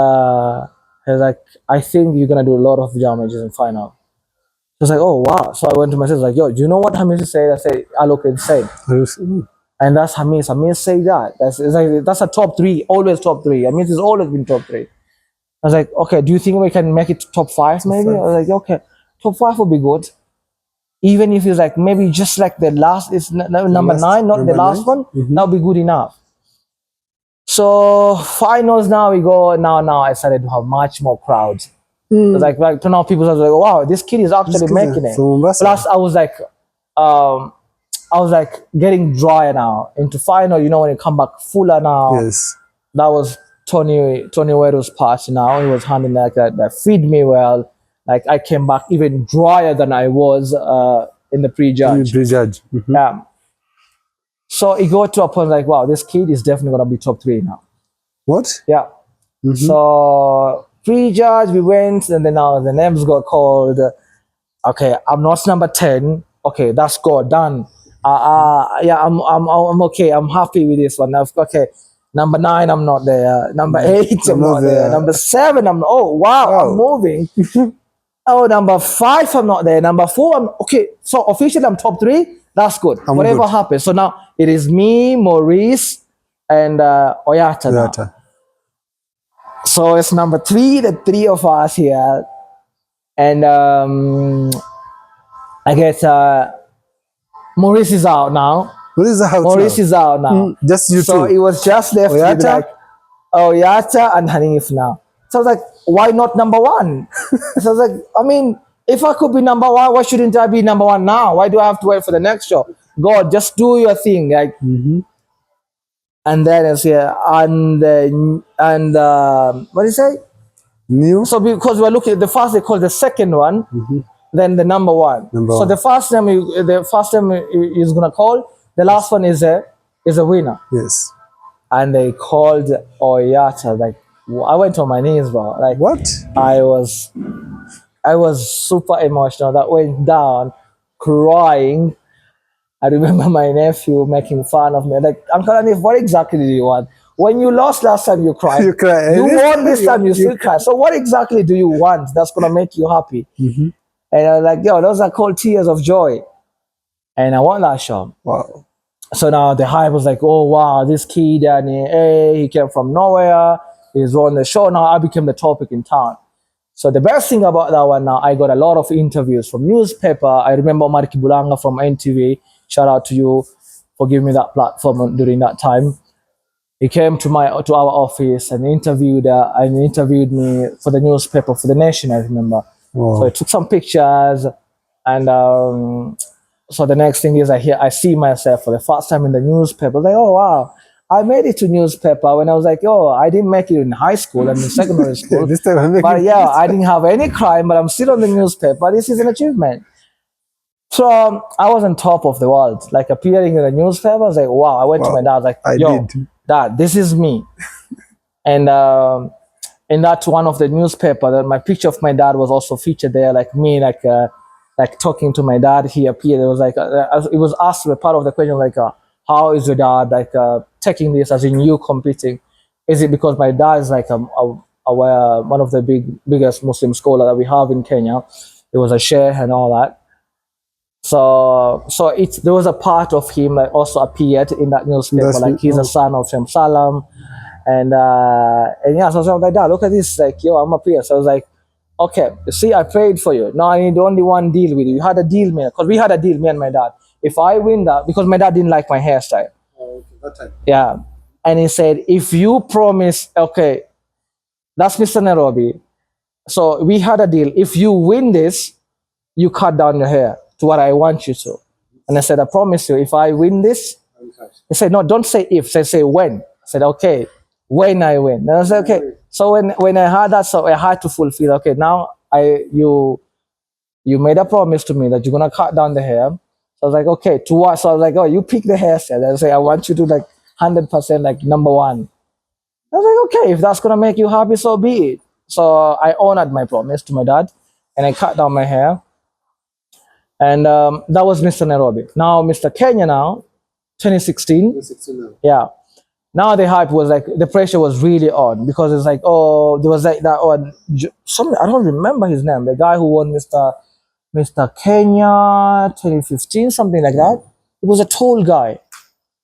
he's like, I think you're gonna do a lot of damages in final. I was like, oh wow. So I went to my sister like, yo, do you know what Hamis said? I said, I look insane. And that's Hamis. Hamis say that. That's a top 3, always top 3. Hamis has always been top 3. I was like, okay, do you think we can make it to top 5 maybe? I was like, okay, top 5 would be good. Even if it's like maybe just like the last is number 9, not the last one, that'll be good enough. So finals now we go. Now I started to have much more crowds. Like to now people are like, wow, this kid is actually making it. Plus I was like getting drier now into final. You know when you come back fuller now. Yes. That was Tony Wero's part now. He was handling like that feed me well. Like I came back even drier than I was in the prejudge. Mm-hmm. Yeah. So it got to a point like, wow, this kid is definitely gonna be top 3 now. What? Yeah. Mm-hmm. So prejudge, we went, and then now the names got called. Okay, I'm not number 10. Okay, that's good, done. Yeah, I'm okay. I'm happy with this one. Okay, number 9, I'm not there. Number 8, I'm not there. Number 7, oh wow, I'm moving. Oh, number 5, I'm not there. Number 4, I'm okay. So officially, I'm top 3. That's good. Whatever happens. So now it is me, Maurice, and Oyata now. So it's number 3, the 3 of us here, and I guess Maurice is out now. Maurice is out now. Just you two. So it was just left with like Oyata and Hanif now. So I was like, why not number 1? So I was like, I mean, if I could be number 1, why shouldn't I be number 1 now? Why do I have to wait for the next show? God, just do your thing. Like, and then it's here, and what do you say? New. So because we're looking at the first, they call the second one, then the number 1. So the first name is gonna call. The last one is a winner. Yes. And they called Oyata. Like, I went on my knees, bro. Like, what? I was super emotional. That went down, crying. I remember my nephew making fun of me. Like, Uncle Hanif, what exactly do you want? When you lost last time, you cried. You cried. You won this time, you still cry. So what exactly do you want that's going to make you happy? And I was like, yo, those are called tears of joy. And I won that show. Wow. So now the hype was like, oh, wow, this kid, and he came from nowhere. He's on the show. Now I became the topic in town. So the best thing about that one now, I got a lot of interviews from newspaper. I remember Marki Bulanga from NTV. Shout out to you for giving me that platform during that time. He came to our office and interviewed me for the newspaper, for the Nation, I remember. So I took some pictures, and so the next thing is I see myself for the first time in the newspaper. Like, oh wow, I made it to newspaper when I was like, oh, I didn't make it in high school and in secondary school. This time I'm making But yeah, I didn't have any crime, but I'm still on the newspaper. This is an achievement. So I was on top of the world, like appearing in the newspaper. I was like, wow. I went to my dad, like, I yo, did. dad, this is me. And in that one of the newspaper, that my picture of my dad was also featured there, like me, like talking to my dad. He appeared. It was like it was asked a part of the question, like, how is your dad like taking this as in you competing? Is it because my dad is like one of the biggest Muslim scholar that we have in Kenya? It was a sheikh and all that. So there was a part of him like also appeared in that newspaper, That's like it. he's a son of Shem Salam, and yeah, so I was like, dad, look at this, like, yo, I'm up here. So I was like, okay, see, I prayed for you. Now I need only one deal with you. You had a deal, man, because we had a deal, me and my dad. If I win that, because my dad didn't like my hairstyle. Oh, okay, that time. Yeah, and he said, if you promise, okay, that's Mr. Nairobi. So we had a deal. If you win this, you cut down your hair to what I want you to. And I said, I promise you, if I win this, he said, no, don't say if, say when. I said, okay, when I win. And I said, okay. So when I had that, so I had to fulfill, okay, now you made a promise to me that you're gonna cut down the hair. So I was like, okay, to what? So I was like, oh, you pick the hairstyle. I say, I want you to like 100% like number one. I was like, okay, if that's gonna make you happy, so be it. So I honored my promise to my dad, and I cut down my hair. And that was Mr. Nairobi. Now, Mr. Kenya now, 2016. Yeah. Now the hype was like, the pressure was really on because it's like, oh, there was like that one, I don't remember his name, the guy who won Mr. Kenya 2015, something like that. He was a tall guy.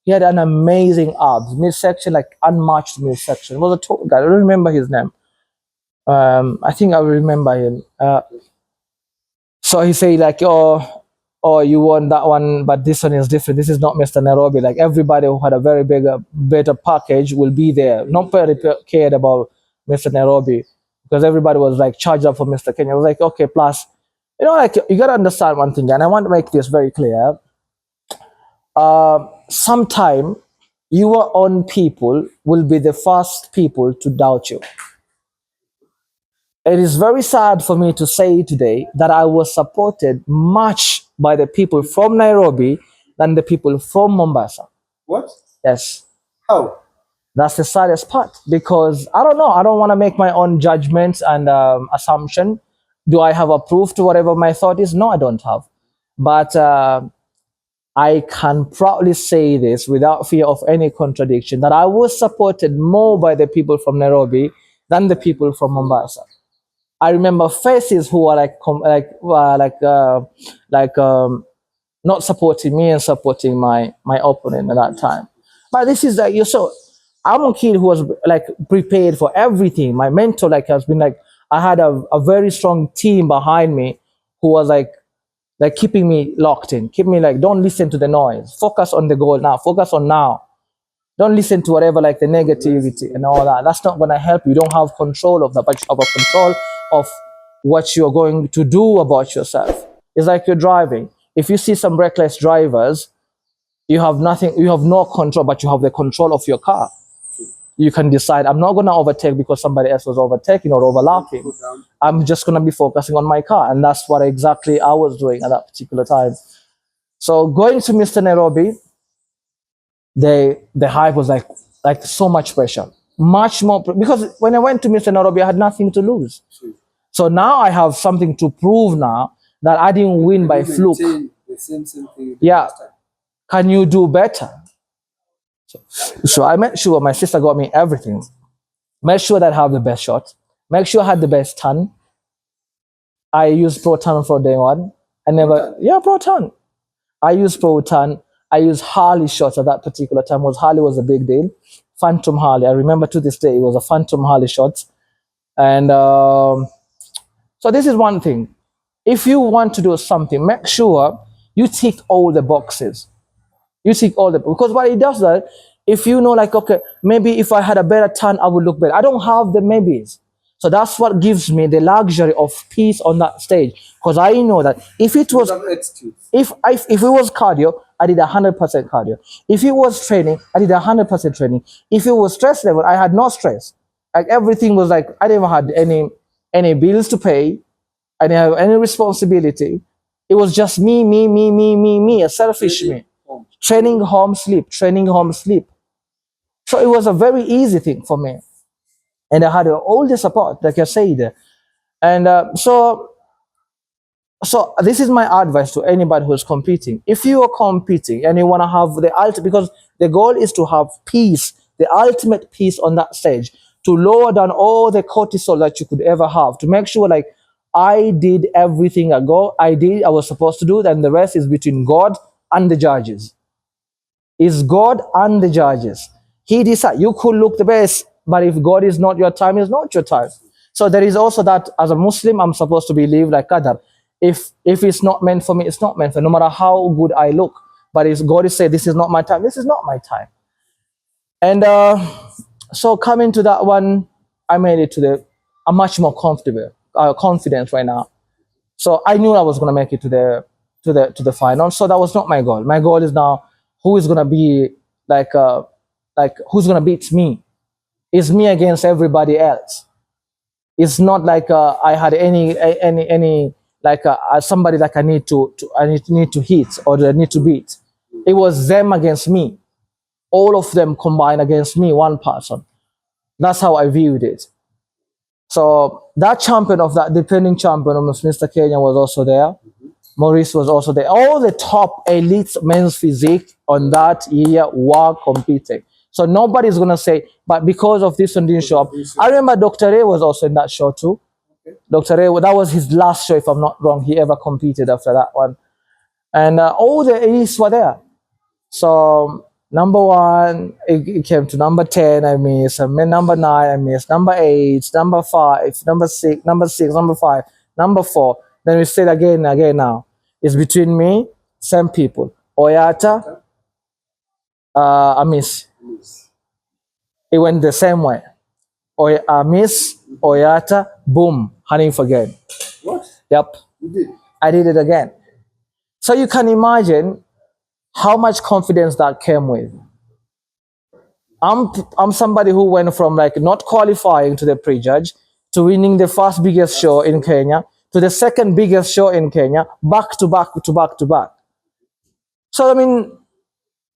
He had an amazing abs, midsection, like unmatched midsection. He was a tall guy. I don't remember his name. I think I will remember him. So he said like, oh, you won that one, but this one is different. This is not Mr. Nairobi. Like everybody who had a very better package will be there. Not very cared about Mr. Nairobi because everybody was like charged up for Mr. Kenya. I was like, okay, plus, you know, like you gotta understand one thing, and I want to make this very clear. Sometime your own people will be the first people to doubt you. It is very sad for me to say today that I was supported much by the people from Nairobi than the people from Mombasa. What? Yes. How? That's the saddest part because I don't know. I don't want to make my own judgments and assumption. Do I have a proof to whatever my thought is? No, I don't have. But I can proudly say this without fear of any contradiction that I was supported more by the people from Nairobi than the people from Mombasa. I remember faces who were not supporting me and supporting my opponent at that time. But this is like I'm a kid who was like prepared for everything. My mentor has been like I had a very strong team behind me who was like keeping me locked in, keep me like don't listen to the noise, focus on the goal now, focus on now. Don't listen to whatever like the negativity and all that. That's not going to help you. You don't have control of that, but you have a control of what you're going to do about yourself. It's like you're driving. If you see some reckless drivers, you have nothing, you have no control, but you have the control of your car. You can decide, I'm not going to overtake because somebody else was overtaking or overlapping. I'm just going to be focusing on my car. And that's what exactly I was doing at that particular time. So going to Mr. Nairobi, the hype was like so much pressure, much more because when I went to Mr. Nairobi, I had nothing to lose. So now I have something to prove now that I didn't win by fluke. The same thing yeah, can you do better? So I made sure my sister got me everything. Make sure that I have the best shot. Make sure I had the best ton. I used Proton for day one. Proton. I used Proton. I used Harley shots at that particular time. Harley was a big deal. Phantom Harley. I remember to this day it was a Phantom Harley shot. And so this is one thing. If you want to do something, make sure you tick all the boxes. Because what it does that, if you know like, okay, maybe if I had a better turn, I would look better. I don't have the maybes. So that's what gives me the luxury of peace on that stage. Because I know that if it was, if it was cardio, I did 100% cardio. If it was training, I did 100% training. If it was stress level, I had no stress. Like everything was like I never had any bills to pay. I didn't have any responsibility. It was just me, a selfish me. Training home, sleep, training home, sleep. So it was a very easy thing for me. And I had all the support, like I said. And so this is my advice to anybody who's competing. If you are competing and you want to have the ultimate, because the goal is to have peace, the ultimate peace on that stage, to lower down all the cortisol that you could ever have, to make sure like I did everything I was supposed to do, then the rest is between God and the judges. Is God and the judges. He decides. You could look the best, but if God is not your time, is not your time. So there is also that as a Muslim, I'm supposed to believe like Qadar. If it's not meant for me, it's not meant for me, no matter how good I look. But if God is saying this is not my time, this is not my time. And so coming to that one, I made it to I'm much more comfortable, confident right now. So I knew I was gonna make it to the final. So that was not my goal. My goal is now who is gonna be like who's gonna beat me? It's me against everybody else. It's not like I had any like somebody like I need to hit or I need to beat. It was them against me. All of them combined against me, one person. That's how I viewed it. So that champion of that defending champion of Mr. Kenya was also there. Maurice was also there. All the top elite men's physique on that year were competing. So nobody's gonna say, but because of this one didn't show up. I remember Dr. Ray was also in that show too. Dr. Ray, that was his last show, if I'm not wrong. He ever competed after that one. And all the elites were there. So number one, it came to number 10, I missed. And then number 9, I missed. Number 8, number 5, number 6, number 5, number 4. Then we said again now. It's between me, same people. Oyata, Amis. It went the same way. Amis, Oyata, boom, Hanif again. What? Yep. You did? I did it again. So you can imagine how much confidence that came with. I'm somebody who went from like not qualifying to the prejudge to winning the first biggest show in Kenya to the second biggest show in Kenya, back to back to back to back. So I mean,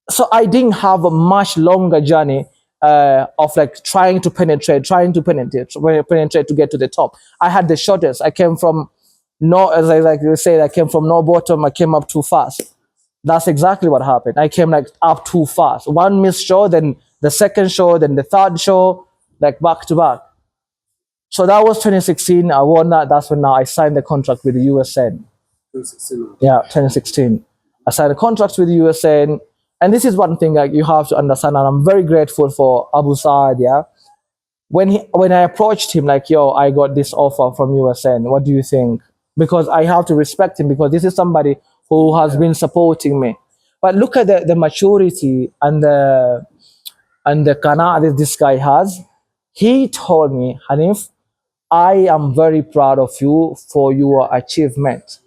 so I didn't have a much longer journey of like trying to penetrate to get to the top. I had the shortest. I came from no, as I like to say, I came from no bottom. I came up too fast. That's exactly what happened. I came like up too fast. One missed show, then the second show, then the third show, like back to back. So that was 2016. I won that. That's when now I signed the contract with the USN. 2016. Yeah, 2016. I signed a contract with the USN. And this is one thing like you have to understand. And I'm very grateful for Abu Saad. Yeah. When I approached him, like, yo, I got this offer from USN. What do you think? Because I have to respect him because this is somebody who has been supporting me. But look at the maturity and the qana that this guy has. He told me, Hanif, I am very proud of you for your achievement.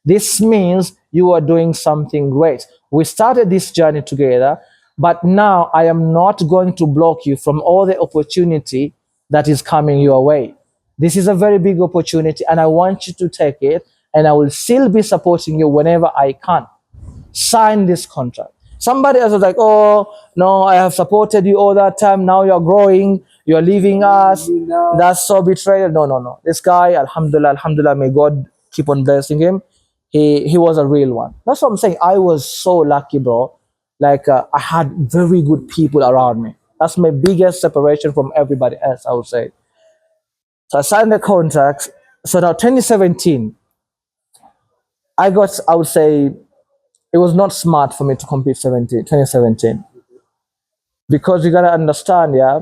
This means you are doing something great. We started this journey together, but now I am not going to block you from all the opportunity that is coming your way. This is a very big opportunity, and I want you to take it, and I will still be supporting you whenever I can. Sign this contract. Somebody else was like, oh, no, I have supported you all that time. Now you're growing, you're leaving us. That's so betrayal. No. This guy, Alhamdulillah, may God keep on blessing him. He was a real one. That's what I'm saying. I was so lucky, bro. Like, I had very good people around me. That's my biggest separation from everybody else, I would say. So I signed the contract. So now 2017, I would say, it was not smart for me to compete 2017 because you gotta understand, yeah,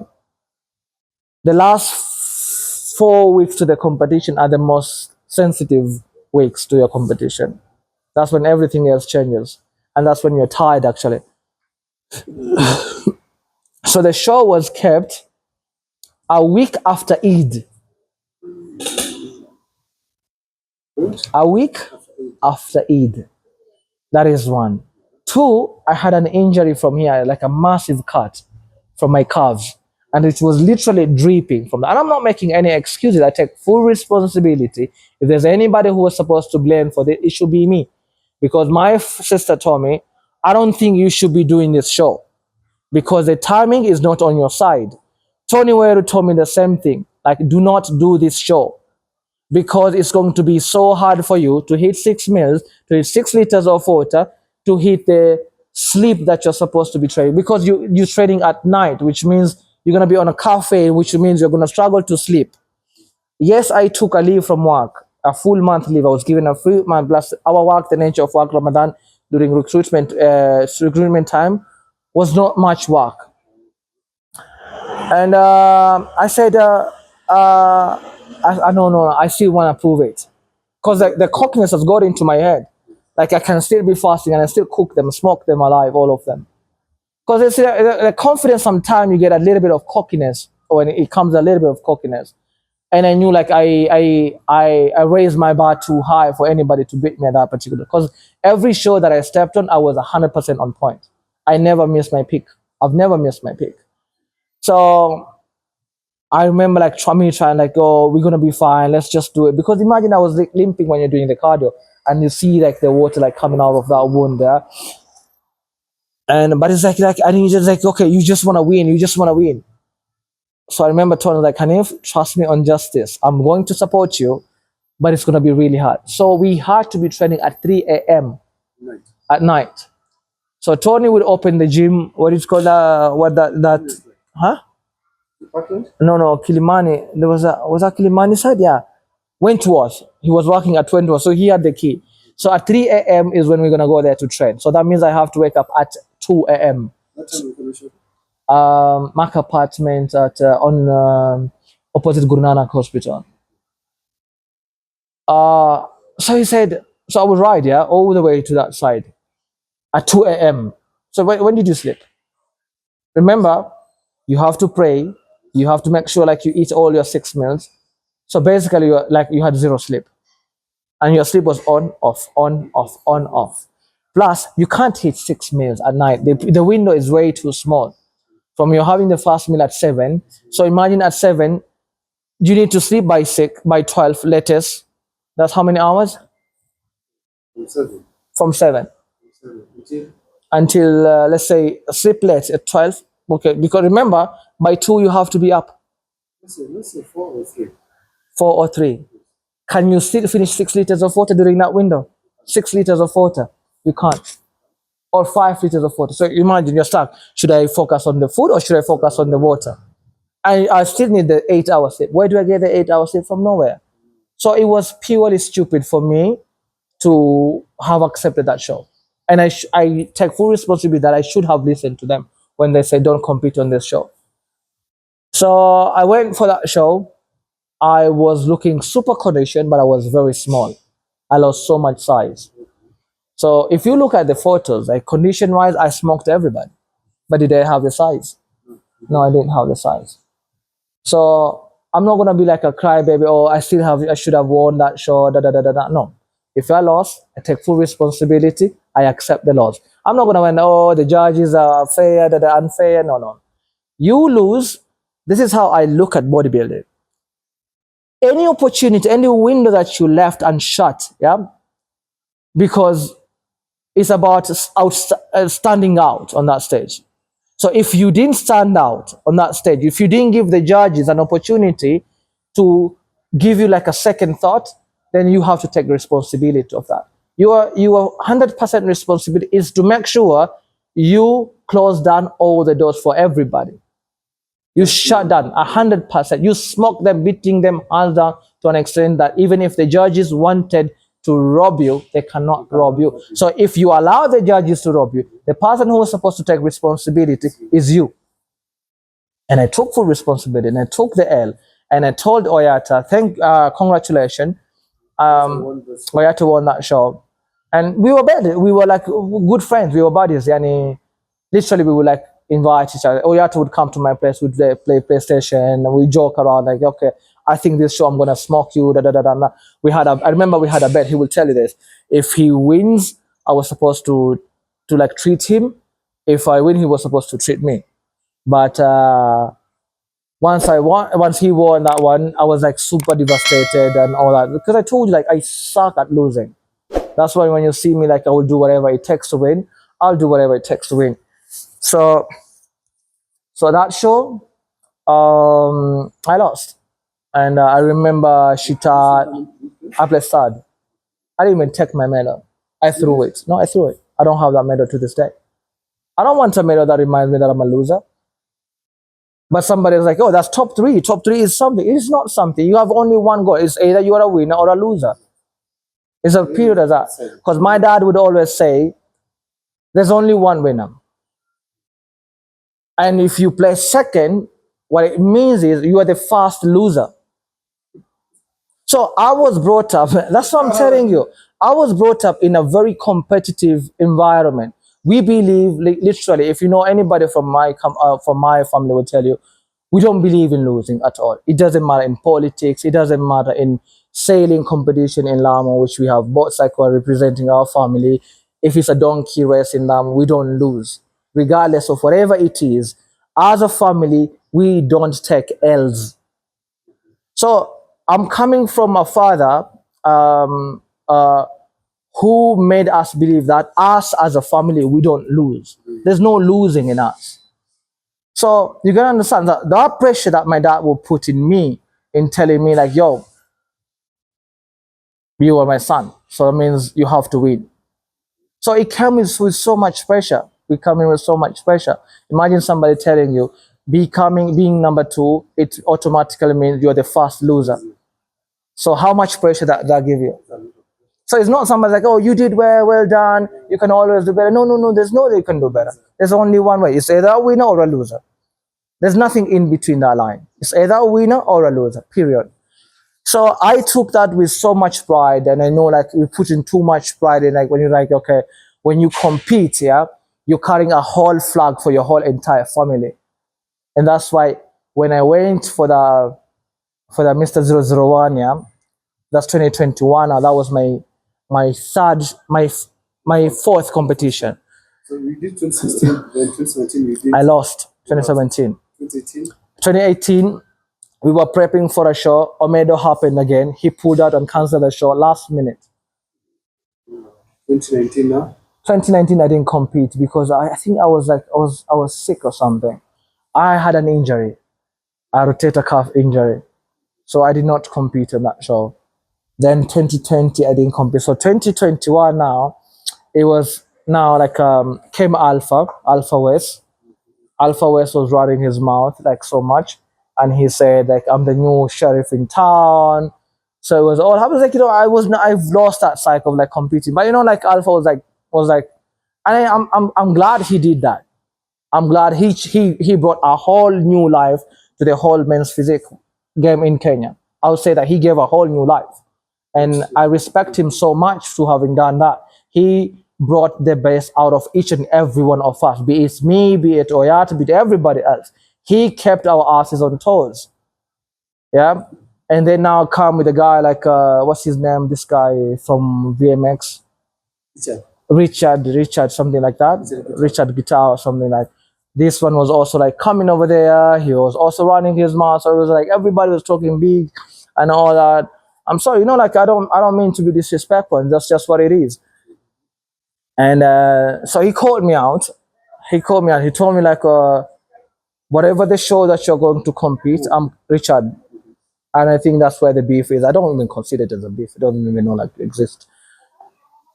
the last 4 weeks to the competition are the most sensitive weeks to your competition. That's when everything else changes, and that's when you're tired actually. So the show was kept a week after Eid. A week after Eid. That is one. Two, I had an injury from here, like a massive cut from my calves. And it was literally dripping from that. And I'm not making any excuses. I take full responsibility. If there's anybody who was supposed to blame for this, it should be me. Because my sister told me, I don't think you should be doing this show because the timing is not on your side. Tony Weru told me the same thing. Like, do not do this show because it's going to be so hard for you to hit 6 meals, to hit 6 liters of water, to hit the sleep that you're supposed to be training. Because you're training at night, which means you're going to be on a caffeine, which means you're going to struggle to sleep. Yes, I took a leave from work, a full month leave. I was given a full month plus our work, the nature of work, Ramadan during recruitment time was not much work. And I said, I don't know, I still want to prove it. Because the cockiness has got into my head. Like I can still be fasting and I still cook them, smoke them alive, all of them. Because it's the confidence, sometimes you get a little bit of cockiness, or when it comes a little bit of cockiness. And I knew like I raised my bar too high for anybody to beat me at that particular. Because every show that I stepped on, I was 100% on point. I never missed my peak. I've never missed my peak. So I remember like trying like, oh, we're gonna be fine. Let's just do it. Because imagine I was like, limping when you're doing the cardio, and you see like the water like coming out of that wound there. And but it's like and you just like, okay, you just want to win. You just want to win. So I remember telling like, Hanif, trust me on justice. I'm going to support you, but it's gonna be really hard. So we had to be training at 3 a.m. at night. So Tony would open the gym. What is called huh? No, Kilimani. There was that Kilimani side? Yeah. Wentworth. He was working at Wentworth, so he had the key. So at 3 a.m. is when we're gonna go there to train. So that means I have to wake up at 2 a.m. Mac apartment at on opposite Guru Nanak Hospital. So he said, so I would ride, yeah, all the way to that side at 2 a.m. So when did you sleep? Remember, you have to pray. You have to make sure like you eat all your 6 meals. So basically, you had zero sleep, and your sleep was on, off, on, off, on, off. Plus, you can't hit 6 meals at night. The window is way too small. From you're having the first meal at 7. So imagine at 7, you need to sleep by 12 latest. That's how many hours? From 7 until let's say sleep late at 12. Okay, because remember, by 2 you have to be up. Let's say 4 or 3. 4 or 3. Can you still finish 6 liters of water during that window? 6 liters of water. You can't. Or 5 liters of water. So imagine you're stuck. Should I focus on the food or should I focus on the water? I still need the 8 hours sleep. Where do I get the 8 hours sleep from? Nowhere. So it was purely stupid for me to have accepted that show. And I take full responsibility that I should have listened to them when they said don't compete on this show. So I went for that show. I was looking super conditioned, but I was very small. I lost so much size. So if you look at the photos, like condition-wise, I smoked everybody. But did I have the size? No, I didn't have the size. So I'm not gonna be like a crybaby. Oh, I should have won that show. No. If I lost, I take full responsibility. I accept the loss. I'm not gonna win. Oh, the judges are fair, they're unfair. No. You lose. This is how I look at bodybuilding. Any opportunity, any window that you left unshut, yeah, because it's about standing out on that stage. So if you didn't stand out on that stage, if you didn't give the judges an opportunity to give you like a second thought, then you have to take responsibility of that. Your 100% responsibility is to make sure you close down all the doors for everybody. You shut down 100%. You smoke them, beating them hands down to an extent that even if the judges wanted to rob you, they cannot rob you. So if you allow the judges to rob you, the person who was supposed to take responsibility is you. And I took full responsibility, and I took the L, and I told Oyata, congratulations, Oyata won that show. And we were bad. We were like good friends. We were buddies. Yani, literally, we would like invite each other. Oyata would come to my place, we'd play PlayStation, and we joke around like, okay, I think this show I'm gonna smoke you. Da, da, da, da, da. I remember we had a bet. He will tell you this. If he wins, I was supposed to like treat him. If I win, he was supposed to treat me. But once he won that one, I was like super devastated and all that because I told you like I suck at losing. That's why when you see me like I will do whatever it takes to win, I'll do whatever it takes to win. So that show, I lost, and I remember I played stud. I didn't even take my medal. I threw it. No, I threw it. I don't have that medal to this day. I don't want a medal that reminds me that I'm a loser. But somebody was like, oh, that's top three. Top three is something. It's not something. You have only one goal. It's either you are a winner or a loser. It's a period of that. Because my dad would always say, there's only one winner. And if you play second, what it means is you are the first loser. So I was brought up, that's what I'm telling you. I was brought up in a very competitive environment. We believe, literally, if you know anybody from my family will tell you, we don't believe in losing at all. It doesn't matter in politics. It doesn't matter in sailing competition in Lamu, which we have both cycle representing our family. If it's a donkey race in Lamu, we don't lose. Regardless of whatever it is, as a family, we don't take L's. So I'm coming from a father who made us believe that us as a family, we don't lose. There's no losing in us. So you gotta understand that pressure that my dad will put in me in telling me like, yo, you are my son. So that means you have to win. So it comes with so much pressure. We come in with so much pressure. Imagine somebody telling you, being number two, it automatically means you're the first loser. So how much pressure that give you? So it's not somebody like, oh, you did well done. You can always do better. No. There's no way you can do better. There's only one way. It's either a winner or a loser. There's nothing in between that line. It's either a winner or a loser, period. So I took that with so much pride, and I know like we put in too much pride in like when you're like, okay, when you compete, yeah, you're carrying a whole flag for your whole entire family. And that's why when I went for the Mr. 001, yeah, that's 2021, that was my fourth competition. So you did 2016, then 2017 you did. I lost 2017. 2018. 2018, we were prepping for a show. Omedo happened again. He pulled out and canceled the show last minute. 2019 now. 2019, I didn't compete because I think I was sick or something. I had an injury, a rotator cuff injury, so I did not compete in that show. Then 2020, I didn't compete. So 2021 now, it was now like came Alpha West. Alpha West was running his mouth like so much, and he said like I'm the new sheriff in town. So it was all. I was like, I've lost that cycle of like competing, but like Alpha was like, and I'm glad he did that. I'm glad he brought a whole new life to the whole men's physique game in Kenya. I would say that he gave a whole new life, and I respect him so much to having done that. He brought the best out of each and every one of us, be it me, be it Oyat, be it everybody else. He kept our asses on toes. Yeah. And then now come with a guy like, what's his name? This guy from VMX. Richard, something like that. Richard Guitar or something like. This one was also like coming over there. He was also running his mouth. So it was like everybody was talking big and all that. I'm sorry, like I don't mean to be disrespectful, and that's just what it is. And so he called me out. He told me like, whatever the show that you're going to compete, I'm Richard. And I think that's where the beef is. I don't even consider it as a beef. It doesn't even know like to exist.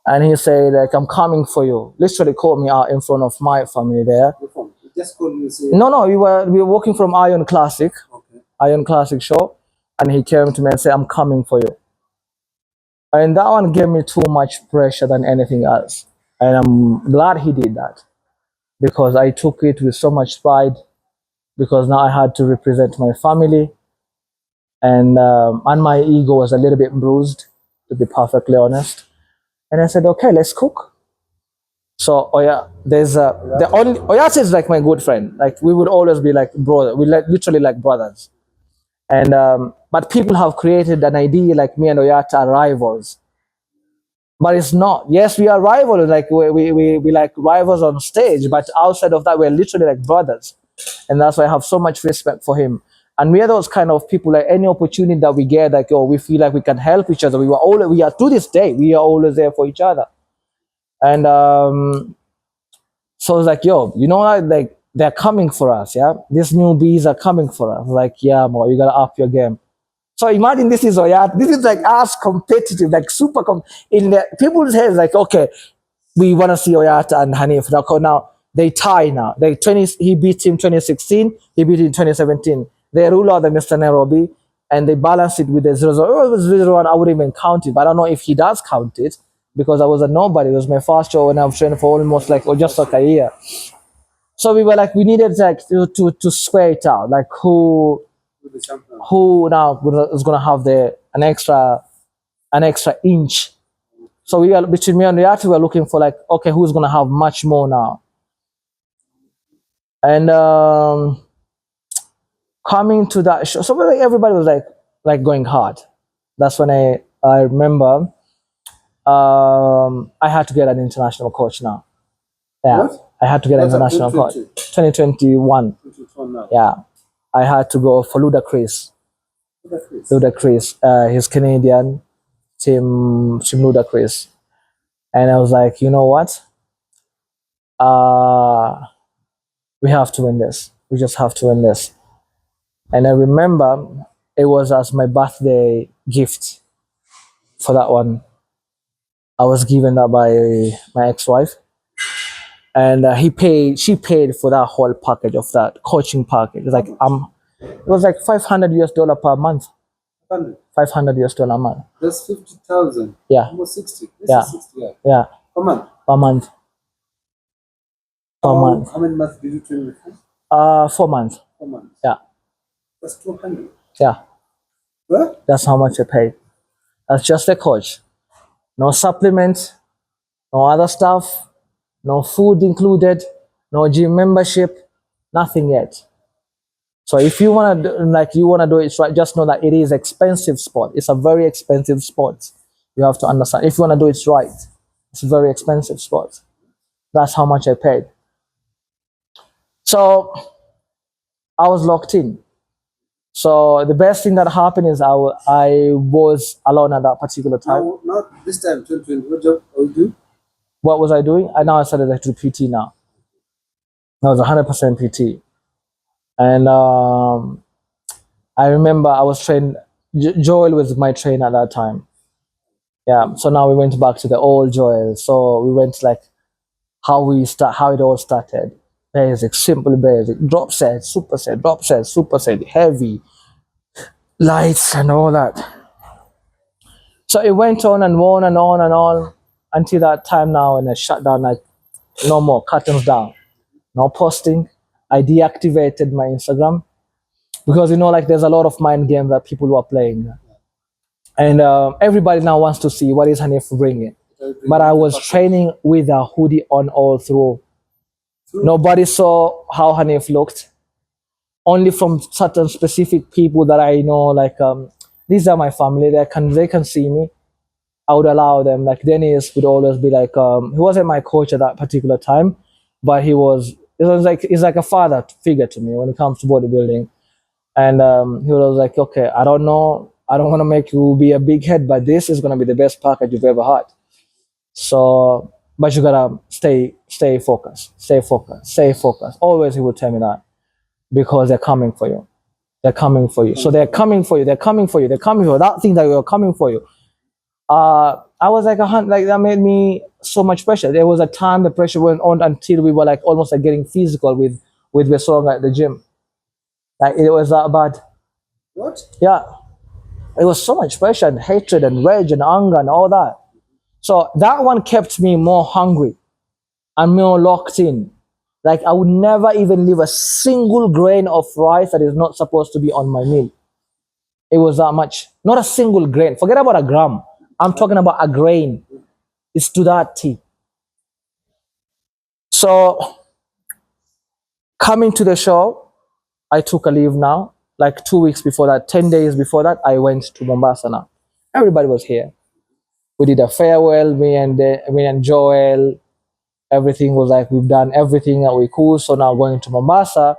And he said like, I'm coming for you. Literally called me out in front of my family there. Just called me. No, we were walking from Iron Classic, Iron Classic show, and he came to me and said, I'm coming for you. And that one gave me too much pressure than anything else. And I'm glad he did that, because I took it with so much pride, because now I had to represent my family, and my ego was a little bit bruised, to be perfectly honest. And I said, okay, let's cook. So Oyat is like my good friend. Like we would always be like brother. We like literally like brothers. And but But people have created an idea like me and Oyata are rivals. But it's not. Yes, we are rivals, like we like rivals on stage, but outside of that, we're literally like brothers. And that's why I have so much respect for him. And we are those kind of people, like any opportunity that we get, like, oh, we feel like we can help each other. We are to this day, we are always there for each other. And so it's like, yo, you know what? Like, they're coming for us, yeah? These newbies are coming for us. Like, yeah, bro, you gotta up your game. So imagine this is Oyat. This is like us competitive, like super in the people's heads, like, okay, we want to see Oyata and Hanif. Now they tie now. He beat him 2016, he beat him 2017. They rule out the Mr. Nairobi and they balance it with the 0-0. Oh, it was 0-1, I wouldn't even count it. But I don't know if he does count it because I was a nobody. It was my first show and I've trained for almost like just like a year. So we were like, we needed like to square it out. Like who now is gonna have an extra inch. So we are between me and Riyati, we're looking for like, okay, who's gonna have much more now? And coming to that show, so like, everybody was like going hard. That's when I remember I had to get an international coach now. Yeah, what? I had to get an international coach. 2021. Yeah, I had to go for Ludacris. Ludacris, he's Canadian. Team Ludacris. And I was like, you know what? We have to win this. We just have to win this. And I remember it was as my birthday gift for that one. I was given that by my ex-wife. And she paid for that whole package of that coaching package. It was like $500 per month. $500 a month. That's 50,000. Yeah. Almost 60. Yeah. 60, yeah. Yeah. Per month. Per month. Per month. How many months did you train with him? 4 months. 4 months. Yeah. That's 200. Yeah. What? That's how much I paid. That's just the coach. No supplements, no other stuff, no food included, no gym membership, nothing yet. So if you wanna do it right, just know that it is expensive sport. It's a very expensive sport. You have to understand. If you wanna do it right, it's a very expensive sport. That's how much I paid. So I was locked in. So the best thing that happened is I was alone at that particular time. No, not this time, 2020. What job are you doing? What was I doing? I started to do PT now. I was 100% PT. And I remember I was trained, Joel was my trainer at that time. Yeah, so now we went back to the old Joel. So we went like how it all started. Basic, simple basic, drop set, super set, heavy, lights and all that. So it went on and on and on and on until that time now, and I shut down, like no more, curtains down, no posting. I deactivated my Instagram because like there's a lot of mind games that people were playing, and everybody now wants to see what is Hanif bringing. But I was training with a hoodie on all through. Nobody saw how Hanif looked. Only from certain specific people that I know, like these are my family. They can see me. I would allow them. Like Dennis would always be like, he wasn't my coach at that particular time, but he's like a father figure to me when it comes to bodybuilding. And he was like, okay, I don't know, I don't want to make you be a big head, but this is gonna be the best package you've ever had. So, but you gotta stay focused. Always he would tell me that because they're coming for you. They're coming for you. So they're coming for you. They're coming for you. They're coming for you. That thing that you're coming for you. I was like that made me so much pressure. There was a time the pressure went on until we were like almost like getting physical with Besong at the gym. Like it was that bad. What? Yeah. It was so much pressure and hatred and rage and anger and all that. So that one kept me more hungry and more locked in. Like I would never even leave a single grain of rice that is not supposed to be on my meal. It was that much. Not a single grain. Forget about a gram. I'm talking about a grain. It's to that T. So coming to the show, I took a leave now. like 2 weeks before that, 10 days before that, I went to Mombasa now. Everybody was here. We did a farewell, me and Joel. Everything was like, we've done everything that we could. So now going to Mombasa,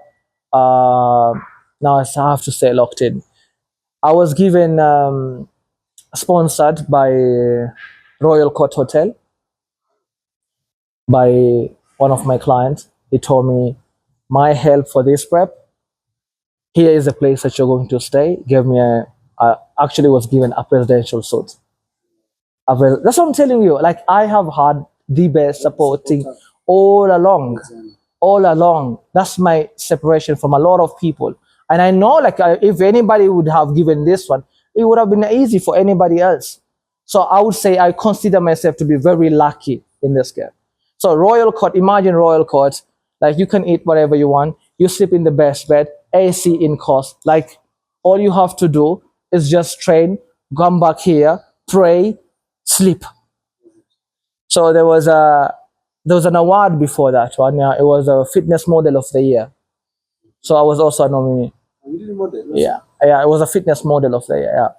uh, now I have to stay locked in. I was given sponsored by Royal Court Hotel by one of my clients. He told me, my help for this prep, here is the place that you're going to stay. Gave me actually was given a presidential suite. That's what I'm telling you. Like, I have had the best supporting all along, all along. That's my separation from a lot of people. And I know, like, if anybody would have given this one, it would have been easy for anybody else. So I would say I consider myself to be very lucky in this game. So Royal Court, imagine Royal Court, like, you can eat whatever you want. You sleep in the best bed, AC in cost. Like, all you have to do is just train, come back here, pray, sleep. So there was an award before that one. Yeah, it was a fitness model of the year. So I was also a nominee. Yeah, it was a fitness model of the year. Yeah.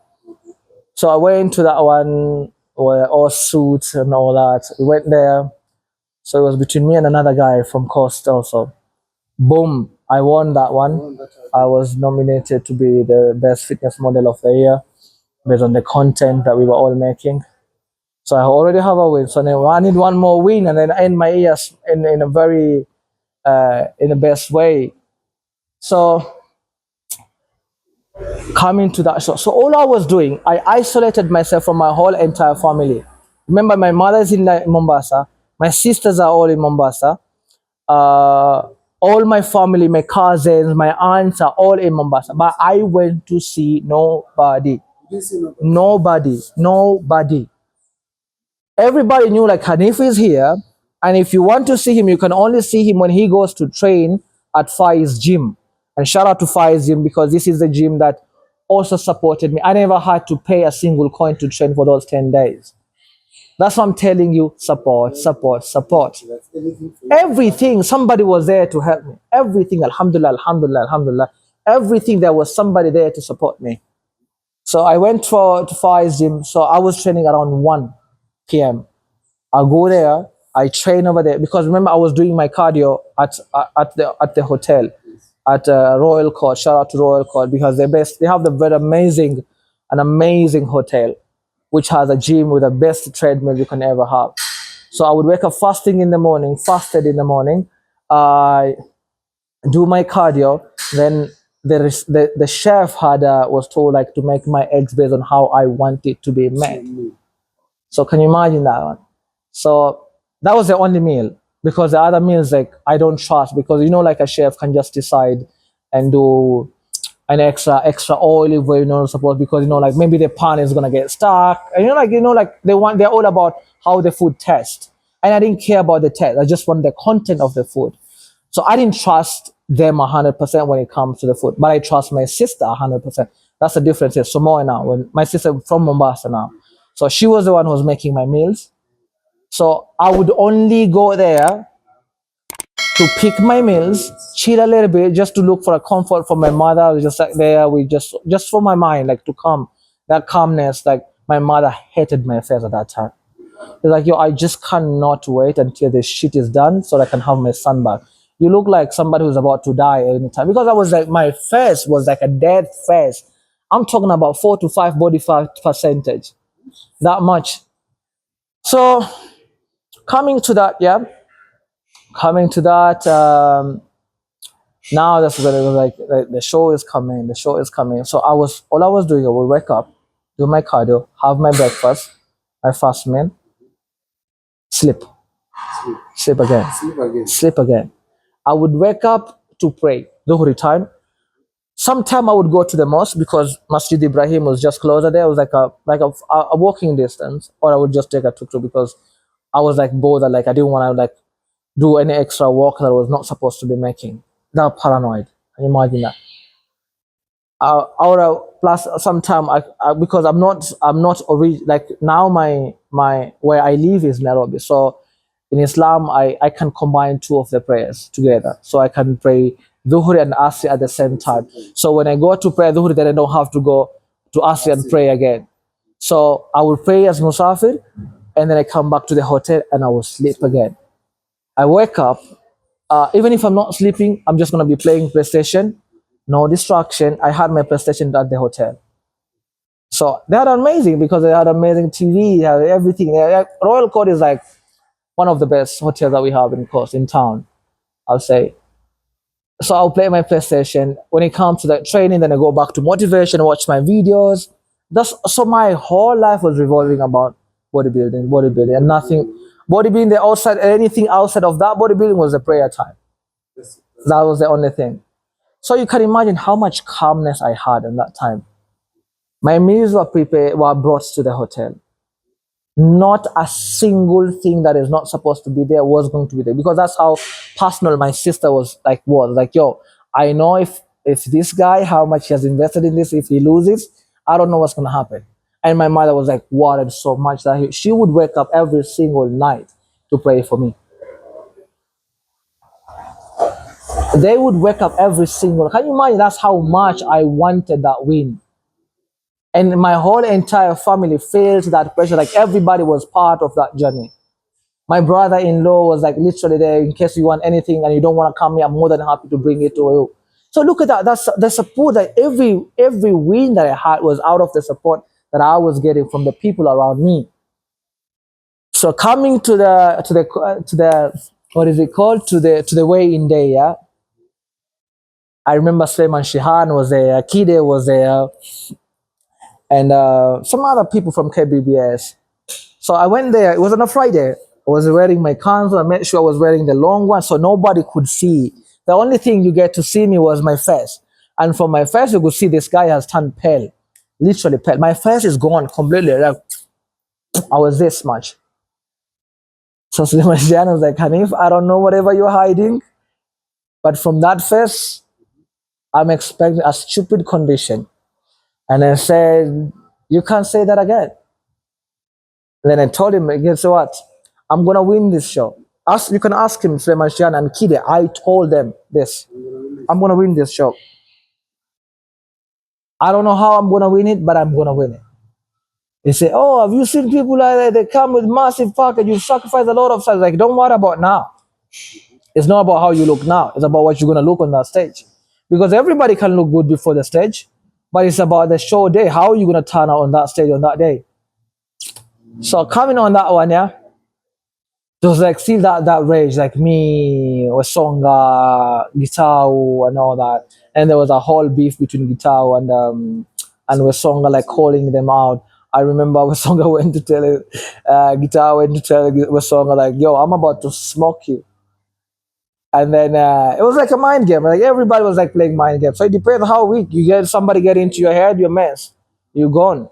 So I went to that one, where all suits and all that. We went there. So it was between me and another guy from Coast also. Boom! I won that one. I was nominated to be the best fitness model of the year based on the content that we were all making. So I already have a win. So now I need one more win and then end my years in a very in the best way. So coming to that show. So all I was doing, I isolated myself from my whole entire family. Remember, my mother's in Mombasa. My sisters are all in Mombasa. All my family, my cousins, my aunts are all in Mombasa. But I went to see nobody. Nobody. Everybody knew, like, Hanif is here, and if you want to see him, you can only see him when he goes to train at Fai's gym. And shout out to Fai's gym, because this is the gym that also supported me. I never had to pay a single coin to train for those 10 days. That's what I'm telling you. Support. Everything, somebody was there to help me. Everything, alhamdulillah. Everything, there was somebody there to support me. So I went to Fai's gym. So I was training around 1 p.m. I go there, I train over there, because remember, I was doing my cardio at the hotel at Royal Court. Shout out to Royal Court, because they have the very amazing hotel, which has a gym with the best treadmill you can ever have. So I would wake up fasted in the morning. I do my cardio. Then the chef was told, like, to make my eggs based on how I want it to be made. So can you imagine that one? So that was the only meal, because the other meals, like, I don't trust, because like, a chef can just decide and do an extra olive oil, suppose, because like, maybe the pan is gonna get stuck, and like they're all about how the food tastes, and I didn't care about the taste. I just want the content of the food. So I didn't trust them 100% when it comes to the food, but I trust my sister 100%. That's the difference here. So more now, when my sister from Mombasa now, so she was the one who was making my meals. So I would only go there to pick my meals, chill a little bit, just to look for a comfort from my mother. I was just like there, we just for my mind, like, to calm, that calmness. Like, my mother hated my face at that time. It's like, yo, I just cannot wait until this shit is done so that I can have my son back. You look like somebody who's about to die anytime, because I was like, my face was like a dead face. I'm talking about 4 to 5 body fat percentage, that much. So coming to that, now that's like the show is coming. So all I was doing, I would wake up, do my cardio, have my breakfast, my fast meal, sleep again. I would wake up to pray Dhuhri time. Sometime I would go to the mosque, because Masjid Ibrahim was just closer there. It was like a walking distance, or I would just take a tuk-tuk, because I was like bothered. Like, I didn't want to, like, do any extra walk that I was not supposed to be making. Now paranoid. Can you imagine that? Plus sometime because I'm not like, now my where I live is Nairobi. So in Islam, I can combine 2 of the prayers together. So I can pray Dhuhri and Asri at the same time. So when I go to pray Dhuhri, then I don't have to go to Asri and pray again. So I will pray as Musafir, and then I come back to the hotel and I will sleep again. I wake up, even if I'm not sleeping, I'm just gonna be playing PlayStation, no distraction. I had my PlayStation at the hotel. So they are amazing because they had amazing TV, they had everything. Royal Court is like one of the best hotels that we have in course in town, I'll say. So I'll play my PlayStation. When it comes to the training, then I go back to motivation, watch my videos. That's so my whole life was revolving about bodybuilding, and nothing. Bodybuilding, the outside, anything outside of that bodybuilding was a prayer time. That was the only thing. So you can imagine how much calmness I had in that time. My meals were prepared, were brought to the hotel. Not a single thing that is not supposed to be there was going to be there, because that's how personal my sister was like, yo, I know if this guy, how much he has invested in this, if he loses, I don't know what's going to happen. And my mother was like worried so much that she would wake up every single night to pray for me. They would wake up every single, can you imagine? That's how much I wanted that win. And my whole entire family felt that pressure, like everybody was part of that journey. My brother-in-law was like literally there in case you want anything and you don't want to come here, I'm more than happy to bring it to you. So look at that. That's the support that every win that I had was out of the support that I was getting from the people around me. So coming to the what is it called, to the weigh-in day, yeah. I remember Suleiman Shihan was there, Kide was there, and some other people from KBBS. So I went there. It was on a Friday. I was wearing my kanzu. I made sure I was wearing the long one so nobody could see. The only thing you get to see me was my face. And from my face, you could see this guy has turned pale. Literally pale. My face is gone completely. Like, I was this much. So Suleiman Shihan was like, Hanif, I don't know whatever you're hiding, but from that face, I'm expecting a stupid condition. And I said, you can't say that again. And then I told him, guess what? I'm going to win this show. You can ask him, Suleiman Shihan and Kide. I told them this. I'm going to win this show. I don't know how I'm going to win it, but I'm going to win it. They say, oh, have you seen people like that? They come with massive package. You sacrifice a lot of stuff. Like, don't worry about now. It's not about how you look now. It's about what you're going to look on that stage. Because everybody can look good before the stage, but it's about the show day. How are you going to turn out on that stage on that day? So coming on that one, yeah, it was like still that rage, like me, Wesonga, Gitau, and all that. And there was a whole beef between Gitau and Wesonga, like calling them out. I remember Wesonga went to tell Gitau went to tell Wesonga like, yo, I'm about to smoke you. And then it was like a mind game. Like everybody was like playing mind games. So it depends how weak you get. Somebody get into your head, you're mess. You're gone.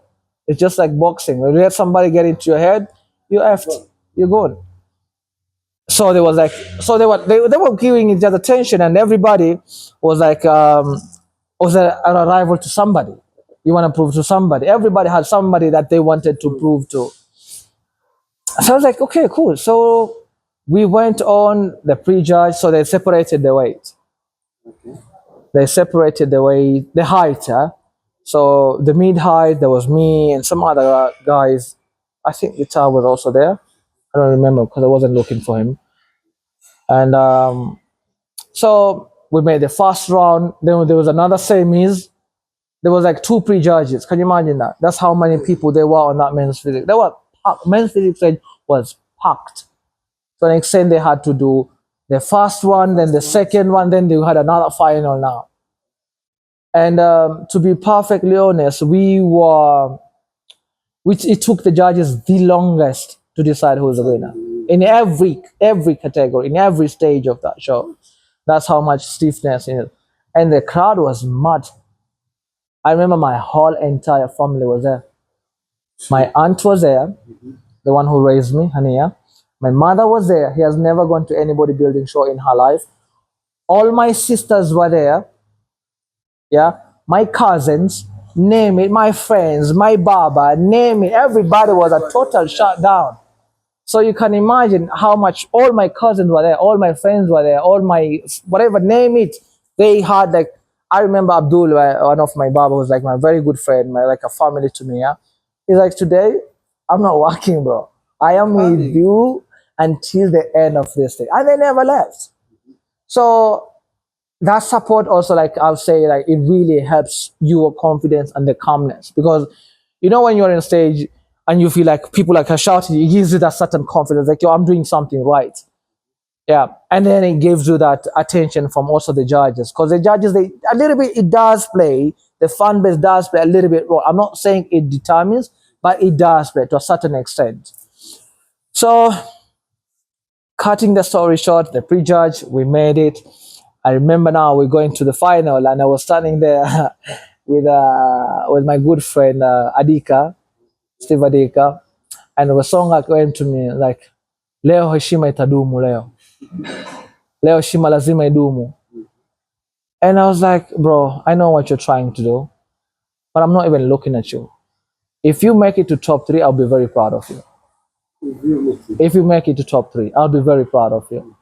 It's just like boxing. When you let somebody get into your head, you're effed. You're gone. So there was like, so they were giving each other attention, and everybody was like was an rival to somebody. You want to prove to somebody. Everybody had somebody that they wanted to prove to. So I was like, okay, cool. So we went on the prejudge. So they separated the weight. They separated the weight, the height. Huh? So the mid height, there was me and some other guys. I think Guitar was also there. I don't remember because I wasn't looking for him. And so we made the first round. Then there was another semis. There was like 2 prejudges. Can you imagine that? That's how many people there were on that men's physics. There were men's physics stage was packed. So next time they had to do the first one, then the second one, then they had another final now. And to be perfectly honest, it took the judges the longest to decide who's the winner in every category, in every stage of that show. That's how much stiffness in it. And the crowd was mad. I remember my whole entire family was there. My aunt was there, the one who raised me, Hania. My mother was there. He has never gone to any bodybuilding show in her life. All my sisters were there. Yeah. My cousins, name it, my friends, my baba, name it. Everybody was a total shutdown. So you can imagine how much all my cousins were there, all my friends were there, all my whatever, name it. They had like, I remember Abdul, one of my baba, was like my very good friend, my like a family to me. Yeah, he's like, today I'm not working, bro. I am with you until the end of this thing, and they never left. So that support also, like I'll say, like it really helps your confidence and the calmness, because you know when you're on stage and you feel like people like are shouting, it gives you that certain confidence, like yo, I'm doing something right. Yeah, and then it gives you that attention from also the judges, because the judges, they a little bit, it does play, the fan base does play a little bit role. I'm not saying it determines, but it does play to a certain extent. So cutting the story short, the prejudge, we made it. I remember now we're going to the final, and I was standing there with my good friend Adika, Steve Adika, and Wasonga came to me like, leo heshima itadumu, leo heshima lazima idumu. And I was like, bro, I know what you're trying to do, but I'm not even looking at you. If you make it to top 3, I'll be very proud of you. If you make it to top 3, I'll be very proud of you.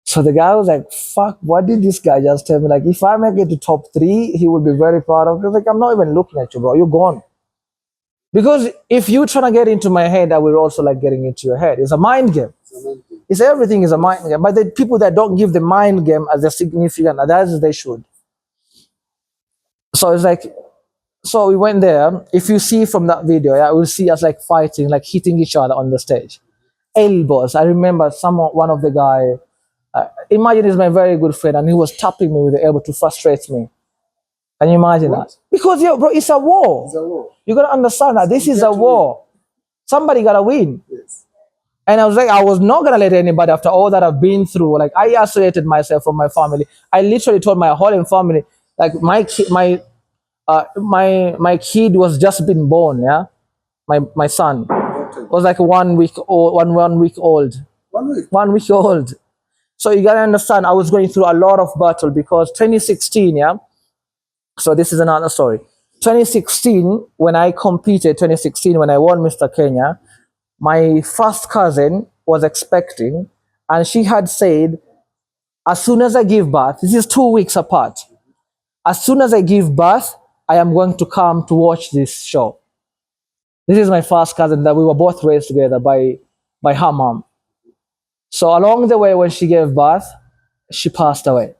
So the guy was like, fuck, what did this guy just tell me? Like, if I make it to top 3, he will be very proud of me. Like, I'm not even looking at you, bro. You're gone. Because if you trying to get into my head, I will also like getting into your head. It's a mind game. It's everything is a mind game. But the people that don't give the mind game as a significant, as they should. So it's like, so we went there. If you see from that video, yeah, we'll see us like fighting, like hitting each other on the stage. Elbows. I remember one of the guy, imagine he's my very good friend, and he was tapping me with the elbow to frustrate me. Can you imagine that? Because yo, bro, it's a war. It's a war. You gotta understand that this is a war. Somebody gotta win. Yes. And I was like, I was not gonna let anybody, after all that I've been through. Like, I isolated myself from my family. I literally told my whole family, like my kid was just been born. Yeah, my son was like 1 week old. 1 week old. 1 week. 1 week old. So you gotta understand, I was going through a lot of battle, because 2016, yeah. So this is another story. 2016, when I competed, 2016 when I won Mr. Kenya, my first cousin was expecting, and she had said, as soon as I give birth, this is 2 weeks apart. As soon as I give birth, I am going to come to watch this show. This is my first cousin that we were both raised together by her mom. So along the way, when she gave birth, she passed away.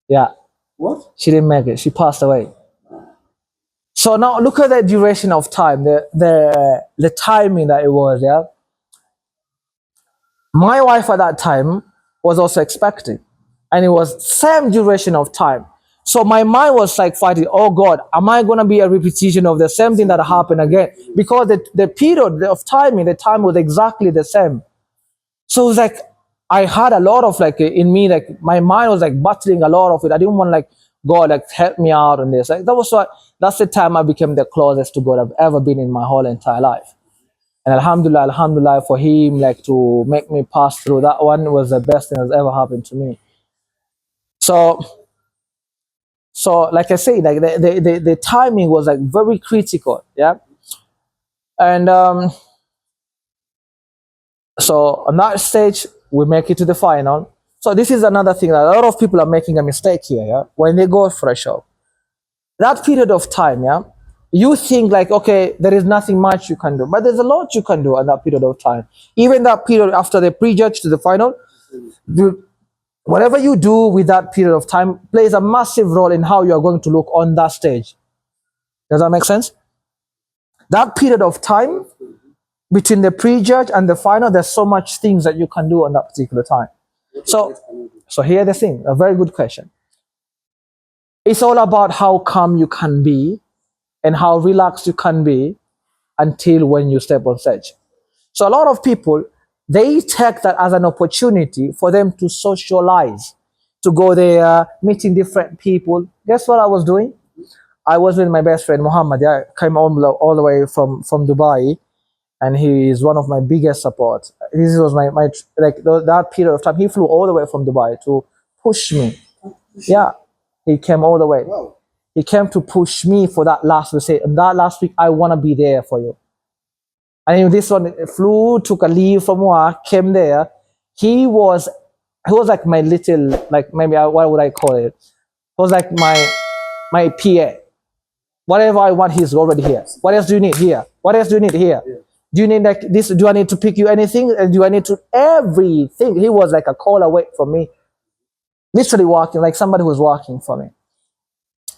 Yeah. What? She didn't make it. She passed away. So now look at the duration of time, the timing that it was. Yeah. My wife at that time was also expecting, and it was same duration of time. So my mind was like fighting, oh God, am I going to be a repetition of the same thing that happened again? Because the period of timing, the time was exactly the same. So it was like, I had a lot of like in me, like my mind was like battling a lot of it. I didn't want like, God, like help me out on this. Like that's the time I became the closest to God I've ever been in my whole entire life. And alhamdulillah for him, like to make me pass through that one was the best thing that's ever happened to me. So like I say, like the timing was like very critical. Yeah. And so on that stage, we make it to the final. So this is another thing that a lot of people are making a mistake here. Yeah. When they go for a show, that period of time, yeah, you think like, okay, there is nothing much you can do, but there's a lot you can do at that period of time. Even that period after the prejudge to the final, whatever you do with that period of time plays a massive role in how you are going to look on that stage. Does that make sense? That period of time between the prejudge and the final, there's so much things that you can do on that particular time. So here's the thing, a very good question. It's all about how calm you can be and how relaxed you can be until when you step on stage. So a lot of people, they take that as an opportunity for them to socialize, to go there, meeting different people. Guess what I was doing? I was with my best friend Muhammad. I came all the way from Dubai, and he is one of my biggest support. This was my like that period of time. He flew all the way from Dubai to push me. Yeah, he came all the way. Wow. He came to push me for that last week. Say, that last week, I want to be there for you. And this one flew, took a leave from work, came there. He was like my little, like maybe what would I call it? was like my PA. Whatever I want, he's already here. What else do you need here? What else do you need here? Do you need like this? Do I need to pick you anything? And do I need to everything? He was like a call away from me, literally walking like somebody who was walking for me.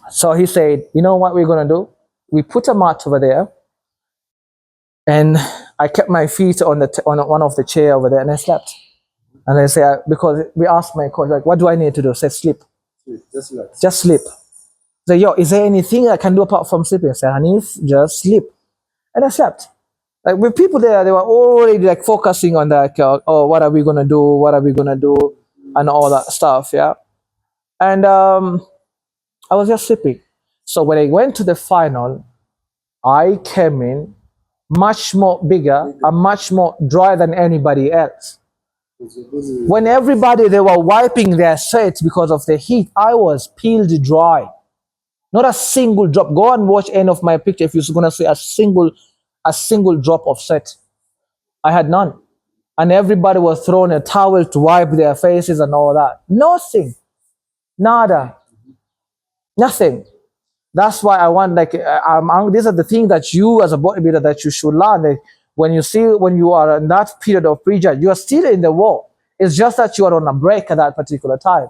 So he said, you know what we're gonna do? We put a mat over there, and I kept my feet on on one of the chair over there, and I slept. And I say because we asked my coach like, what do I need to do? I said sleep, just sleep. So yo, is there anything I can do apart from sleeping? I said, Hanif, just sleep, and I slept. Like with people there, they were already like focusing on that. Oh, what are we gonna do? What are we gonna do? And all that stuff, yeah. And I was just sleeping. So when I went to the final, I came in much more bigger and much more dry than anybody else. When everybody they were wiping their sweat because of the heat, I was peeled dry. Not a single drop. Go and watch any of my picture if you're gonna see a single drop of sweat. I had none. And everybody was throwing a towel to wipe their faces and all that. Nothing. Nada. Nothing. That's why I want like these are the things that you as a bodybuilder that you should learn. Like, when you are in that period of prejudge, you are still in the war. It's just that you are on a break at that particular time.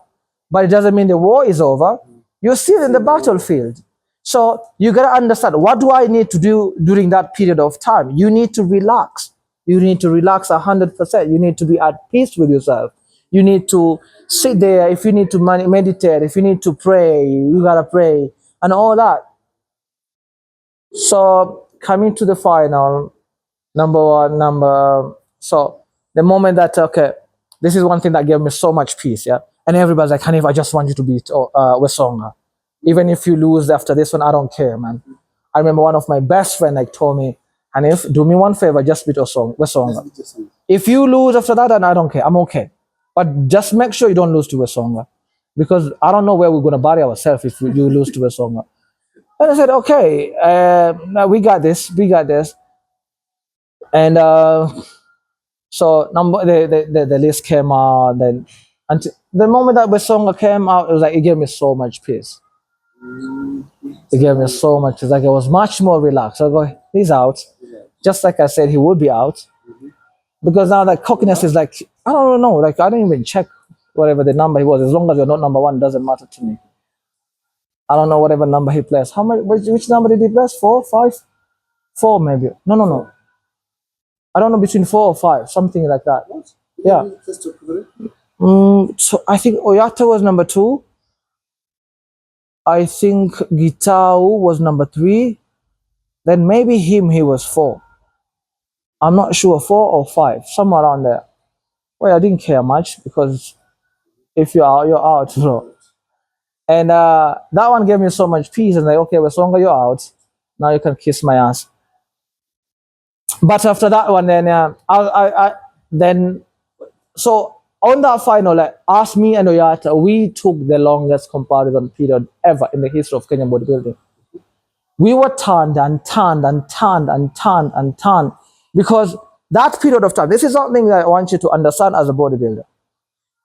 But it doesn't mean the war is over. You're still in the battlefield. So you gotta understand, what do I need to do during that period of time? You need to relax. You need to relax 100%. You need to be at peace with yourself. You need to sit there. If you need to meditate, if you need to pray, you gotta pray and all that. So coming to the final, so the moment that okay, this is one thing that gave me so much peace, yeah. And everybody's like, Hanif, I just want you to beat Wesonga. Even if you lose after this one, I don't care, man. I remember one of my best friends like told me, Hanif, do me one favor, just beat Wesonga. If you lose after that, then I don't care. I'm okay. But just make sure you don't lose to Wesonga. Because I don't know where we're gonna bury ourselves if you lose to Wesonga. And I said, okay, now we got this. And so the list came out. Then until the moment that Wesonga came out, it was like it gave me so much peace. It gave me so much. It's like I was much more relaxed. I go, he's out. Just like I said, he would be out. Because now that cockiness is like, I don't know, like I don't even check whatever the number he was. As long as you're not number one, doesn't matter to me. I don't know whatever number he plays. How much? Which number did he play? 4, 5, 4 maybe. No. I don't know, between 4 or 5, something like that. Yeah. So I think Oyata was number 2. I think Gitao was number 3. Then maybe he was 4. I'm not sure, 4 or 5, somewhere around there. Well, I didn't care much because if you're out, you're out, bro. And that one gave me so much peace. And like, okay, Wesonga, you're out. Now you can kiss my ass. But after that one, then so on that final, like, us, me and Oyata, we took the longest comparison period ever in the history of Kenyan bodybuilding. We were turned because that period of time, this is something that I want you to understand as a bodybuilder.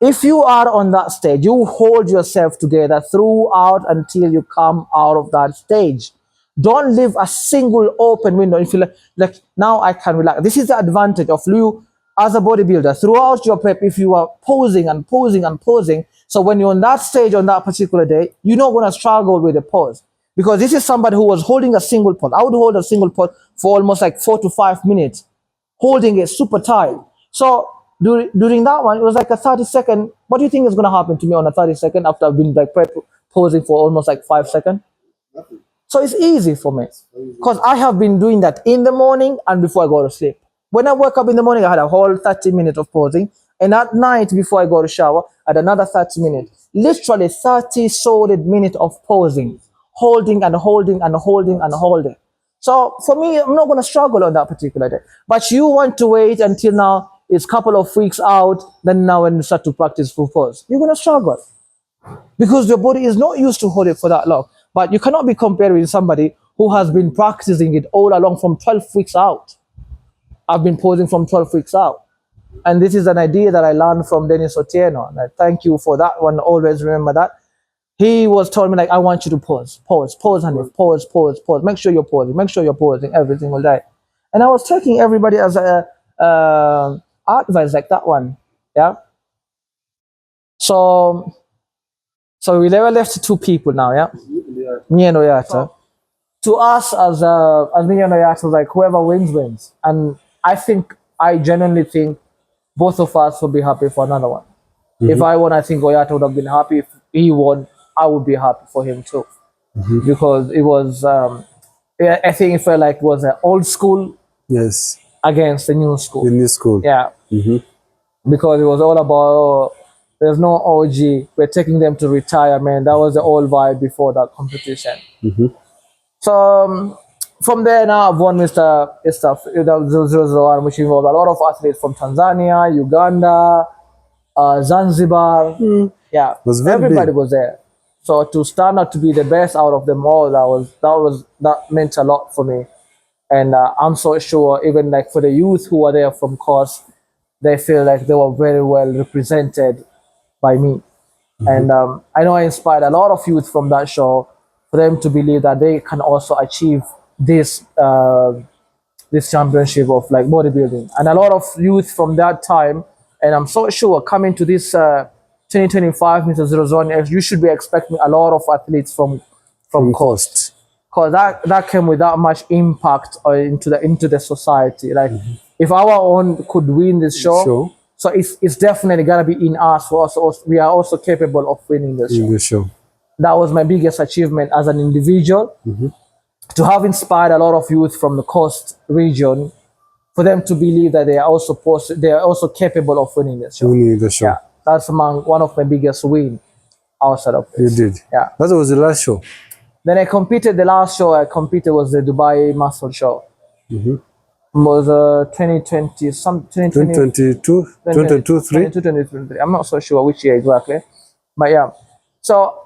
If you are on that stage, you hold yourself together throughout until you come out of that stage. Don't leave a single open window. If you like now I can relax. This is the advantage of you as a bodybuilder. Throughout your prep, if you are posing, so when you're on that stage on that particular day, you're not going to struggle with the pose. Because this is somebody who was holding a single pose. I would hold a single pose for almost like 4 to 5 minutes, holding it super tight. So during that one, it was like a 30-second. What do you think is going to happen to me on a 30-second after I've been like posing for almost like 5 seconds? So it's easy for me because I have been doing that in the morning and before I go to sleep. When I wake up in the morning, I had a whole 30 minutes of posing. And at night, before I go to shower, I had another 30 minutes. Literally 30 solid minutes of posing, holding. So for me, I'm not going to struggle on that particular day. But you want to wait until now, it's a couple of weeks out, then now when you start to practice full pose, you're going to struggle. Because your body is not used to hold it for that long. But you cannot be compared with somebody who has been practicing it all along from 12 weeks out. I've been posing from 12 weeks out. And this is an idea that I learned from Dennis Otieno. And I thank you for that one. Always remember that. He was telling me like, I want you to pause, Hanif, pause. Make sure you're pausing. Make sure you're pausing every single day. And I was taking everybody as a advice like that one. Yeah. So we never left two people now. Yeah. Me and Oyata. To us as me and Oyata, like whoever wins. And I genuinely think both of us will be happy for another one. If I won, I think Oyata would have been happy. If he won, I would be happy for him too. Because it was, I think it felt like it was an old school Yes. against the new school. The new school. Yeah. Because it was all about, there's no OG. We're taking them to retirement. That was the old vibe before that competition. So from there now, I've won Mr. Stuff 001, which involved a lot of athletes from Tanzania, Uganda, Zanzibar. Yeah, Was very everybody big. was there. So to stand out to be the best out of them all, that meant a lot for me. And I'm so sure, even like for the youth who were there from course, they feel like they were very well represented by me. And I know I inspired a lot of youth from that show for them to believe that they can also achieve this this championship of like bodybuilding. And a lot of youth from that time, and I'm so sure coming to this 2025 Mr. 001, you should be expecting a lot of athletes from coast, because that came with that much impact into the society. Like if our own could win this show, so it's definitely gonna be in us. We are also capable of winning this show. The show. That was my biggest achievement as an individual, to have inspired a lot of youth from the coast region, for them to believe that they are also capable of winning this show. Winning the show. Yeah, that's one of my biggest win outside of this. You did. Yeah. That was the last show. Then I competed. The last show I competed was the Dubai Muscle Show. Was 2020 2022, 2022, 3. 2023. I'm not so sure which year exactly, but yeah. So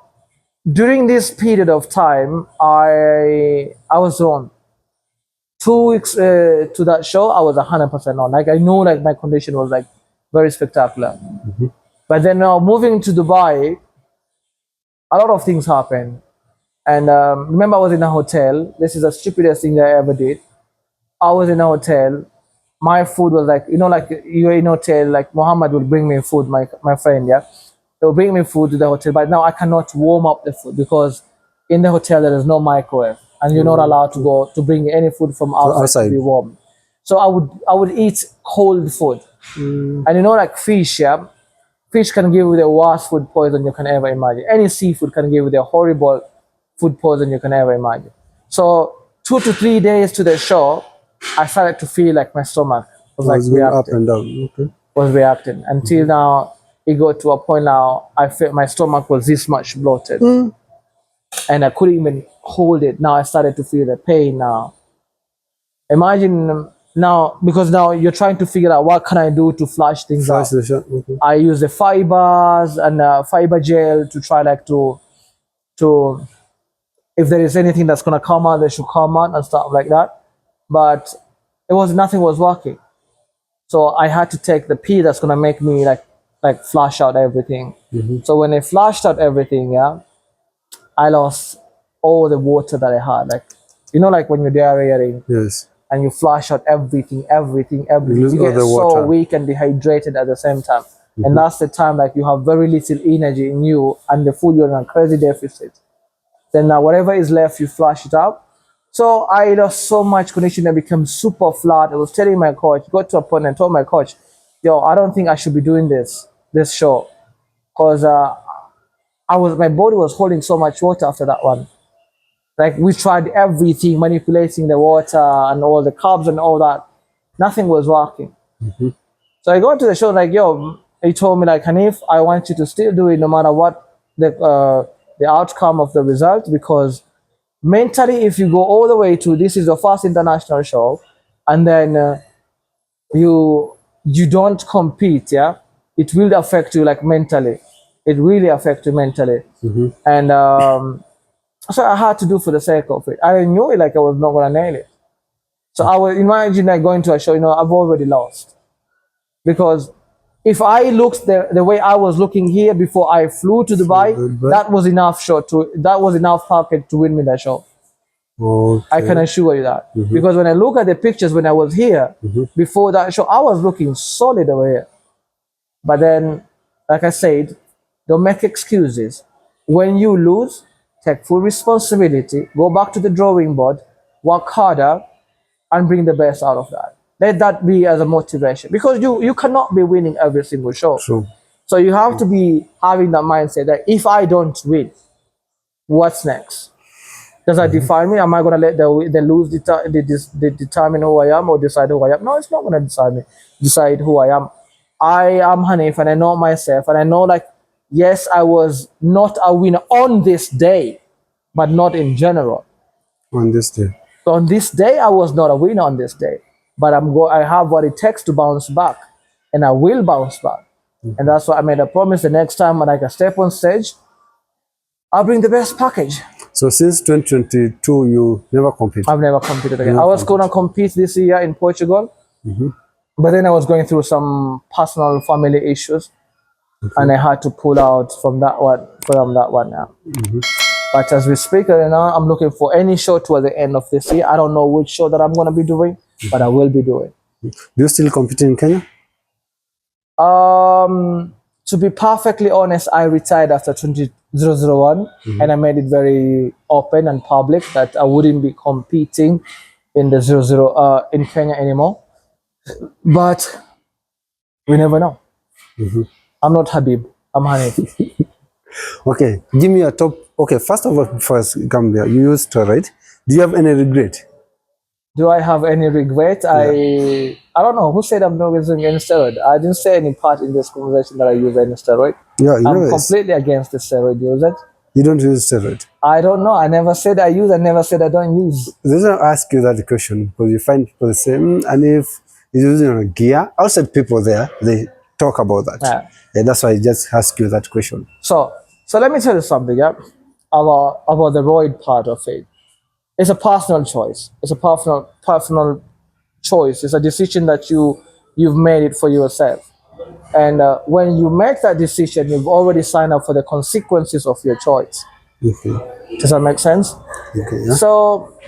during this period of time, I was on 2 weeks to that show. I was 100% on. Like I know, like my condition was like very spectacular. But then now moving to Dubai, a lot of things happened. And remember, I was in a hotel. This is the stupidest thing that I ever did. I was in a hotel. My food was like, like you're in a hotel, like Muhammad will bring me food, my friend, yeah. They will bring me food to the hotel, but now I cannot warm up the food because in the hotel there is no microwave and you're not allowed to go to bring any food from outside to be warm. So I would eat cold food. And like fish, yeah. Fish can give you the worst food poison you can ever imagine. Any seafood can give you the horrible food poison you can ever imagine. So 2 to 3 days to the show, I started to feel like my stomach was like reacting. Up and down. Okay. Was reacting until now. It got to a point now I felt my stomach was this much bloated, and I couldn't even hold it. Now I started to feel the pain. Now imagine now, because now you're trying to figure out what can I do to flush things out. Okay. I use the fibers and fiber gel to try like to if there is anything that's gonna come out, they should come out and stuff like that. But nothing was working. So I had to take the pee that's gonna make me like flush out everything. So when I flushed out everything, yeah, I lost all the water that I had. Like like when you're diarrheaing, yes, and you flush out everything. You get so weak and dehydrated at the same time. And that's the time like you have very little energy in you, and the food you're in a crazy deficit. Then now whatever is left, you flush it out. So I lost so much condition. I became super flat. I was telling my coach, got to a point and told my coach, yo, I don't think I should be doing this show, because my body was holding so much water after that one. Like we tried everything, manipulating the water and all the carbs and all that. Nothing was working. So I go to the show like, yo, he told me like, Hanif, I want you to still do it no matter what the outcome of the result, because mentally, if you go all the way to this is your first international show, and then you don't compete, yeah, it will affect you like mentally. It really affects you mentally. And so I had to do for the sake of it. I knew it like I was not gonna nail it. So I would imagine like going to a show, I've already lost, because if I looked the way I was looking here before I flew to Dubai, that was enough package to win me that show. Okay. I can assure you that. Because when I look at the pictures when I was here before that show, I was looking solid over here. But then, like I said, don't make excuses. When you lose, take full responsibility, go back to the drawing board, work harder, and bring the best out of that. Let that be as a motivation. Because you cannot be winning every single show. True. So you have to be having that mindset that if I don't win, what's next? Does that define me? Am I going to let the lose determine who I am or decide who I am? No, it's not going to decide who I am. I am Hanif and I know myself and I know like, yes, I was not a winner on this day, but not in general. On this day. So on this day, I was not a winner on this day, but I have what it takes to bounce back and I will bounce back. And that's why I made a promise the next time when I can step on stage, I'll bring the best package. So since 2022, you never competed? I've never competed again. I was going to compete this year in Portugal, but then I was going through some personal family issues, and I had to pull out from that one now. But as we speak right now, I'm looking for any show toward the end of this year. I don't know which show that I'm going to be doing, but I will be doing. Do you still compete in Kenya? To be perfectly honest, I retired after 2001, and I made it very open and public that I wouldn't be competing in the 00 in Kenya anymore. But we never know. I'm not Habib. I'm Hanif. Okay, give me a top. Okay, first of all, first Gambia, you use steroid. Do you have any regret? Do I have any regret? Yeah. I don't know who said I'm not using any steroid. I didn't say any part in this conversation that I use any steroid. Yeah, you I'm know completely against the steroid usage. You don't use steroid. I don't know. I never said I use. I never said I don't use. The reason I ask you that question because you find people say, and if he's using a gear, outside people there, they talk about that. Yeah. And that's why I just ask you that question. So let me tell you something, yeah, about the roid part of it. It's a personal choice. It's a personal choice. It's a decision that you've made it for yourself. And when you make that decision, you've already signed up for the consequences of your choice. Okay. Does that make sense? Okay. Yeah. So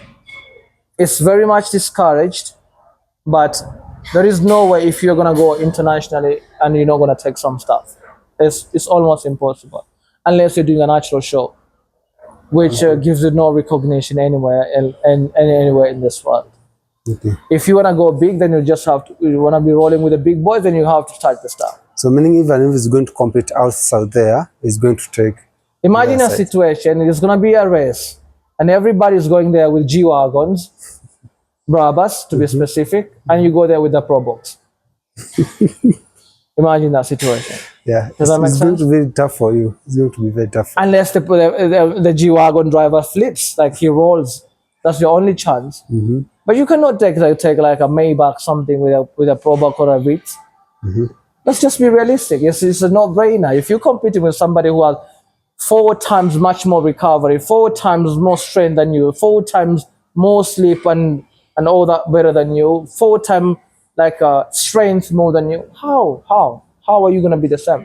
it's very much discouraged, but there is no way if you're gonna go internationally and you're not gonna take some stuff. It's almost impossible unless you're doing a natural show, which gives you no recognition anywhere and anywhere in this world. Okay. If you wanna go big, then you wanna be rolling with the big boys, then you have to start the stuff. So meaning even if he's going to compete outside there, he's going to take. Imagine a situation, it's gonna be a race, and everybody's going there with G-Wagons, Brabus to be specific, and you go there with the Pro Box. Imagine that situation. Yeah, Does that make it's going sense? to be very tough for you. It's going to be very tough. Unless the G-Wagon driver flips, like he rolls, that's your only chance. But you cannot take like a Maybach something with a Pro Box or a Vitz. Let's just be realistic. It's a no-brainer. If you're competing with somebody who has 4 times much more recovery, 4 times more strength than you, 4 times more sleep and all that better than you, 4 times like strength more than you, how are you going to be the same?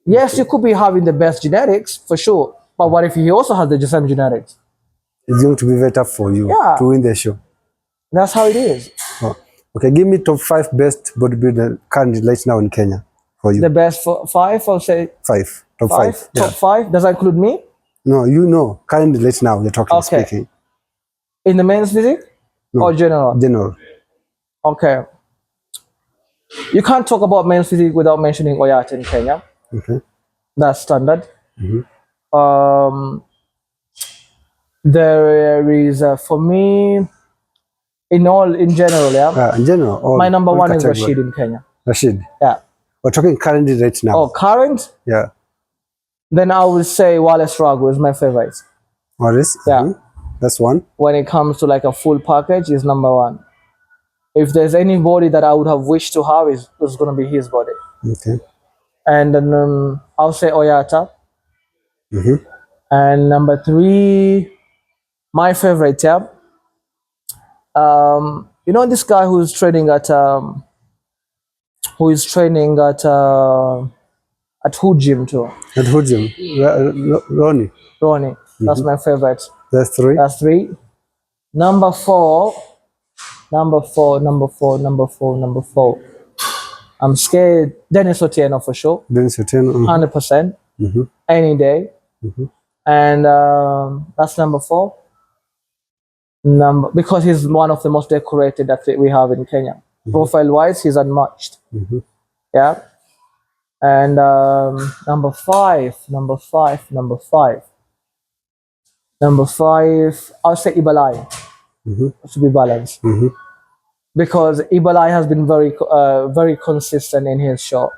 Yes, you could be having the best genetics for sure, but what if he also has the same genetics? It's going to be very tough for you to win the show. That's how it is. Oh. Okay, give me top 5 best bodybuilder currently right now in Kenya for you. The best 5, I'll say 5. Top 5. Top 5. Does that include me? No, you know, currently right now you're talking, speaking. In the men's physique or general? General. Okay. You can't talk about men's physique without mentioning Oyata in Kenya. Okay. That's standard. There is for me in general, yeah. In general, my number 1 is category. Rashid in Kenya. Rashid. Yeah. We're talking currently right now. Oh, current? Yeah. Then I would say Wallace Rago is my favorite. Wallace? Yeah. That's one. When it comes to like a full package, is number 1. If there's any body that I would have wished to have, it's going to be his body. Okay. And then I'll say Oyata. And number 3, my favorite, yeah. You know this guy who's training at who is training at who gym too? At who gym? Ronnie. Ronnie. That's my favorite. That's 3. That's 3. Number 4. Number 4. Number 4. Number 4. Number 4. I'm scared. Dennis Otieno for sure. Dennis Otieno. 100%. Any day. And that's number 4. Because he's one of the most decorated athlete we have in Kenya. Profile wise, he's unmatched. Yeah. And number 5, I'll say Ibalai to be balanced, because Ibalai has been very consistent in his show,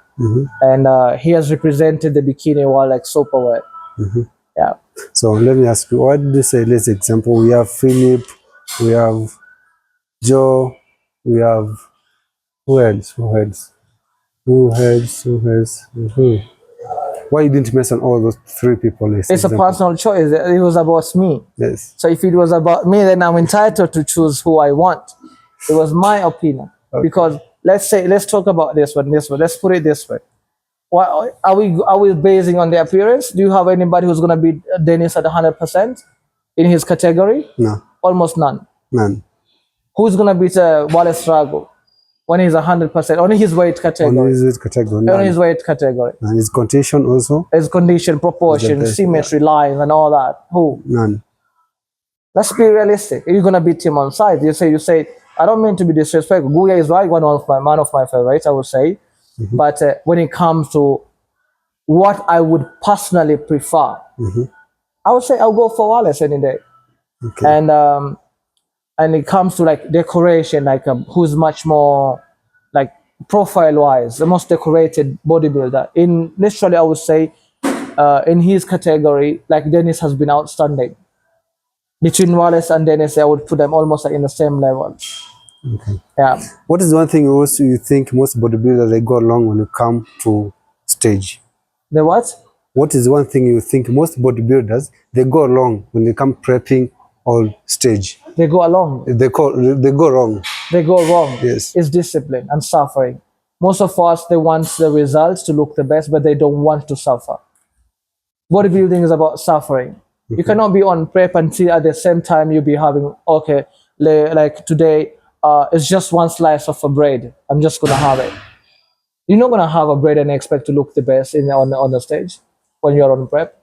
and he has represented the bikini world like super well. Yeah. So let me ask you, what did you say? Let's example, we have Philip, we have Joe, we have who else? Why you didn't mention all those 3 people? It's a personal choice. It was about me. Yes. So if it was about me, then I'm entitled to choose who I want. It was my opinion. Because let's talk about this one. Let's put it this way. Why are we basing on the appearance? Do you have anybody who's gonna beat Dennis at 100% in his category? No. Almost none. None. Who's gonna beat Wallace Strago when he's 100% on his weight category? On his category. On his weight category. And his condition also. His condition, proportion, symmetry, lines, and all that. Who? None. Let's be realistic. You're gonna beat him on size. You say. I don't mean to be disrespectful. Guya is right, one of my favorites, I would say. But when it comes to what I would personally prefer, I would say I'll go for Wallace any day. Okay. And it comes to like decoration, like who's much more like profile-wise, the most decorated bodybuilder. In literally, I would say in his category, like Dennis has been outstanding. Between Wallace and Dennis, I would put them almost like in the same level. Okay. Yeah. What is one thing also you think most bodybuilders they go along when you come to stage? The what? What is one thing you think most bodybuilders they go along when they come prepping or stage? They go along. They go wrong. They go wrong. Yes. It's discipline and suffering. Most of us, they want the results to look the best, but they don't want to suffer. Bodybuilding is about suffering. You cannot be on prep and see at the same time you be having, okay, like today, it's just one slice of a bread. I'm just going to have it. You're not going to have a bread and expect to look the best on the stage when you're on prep.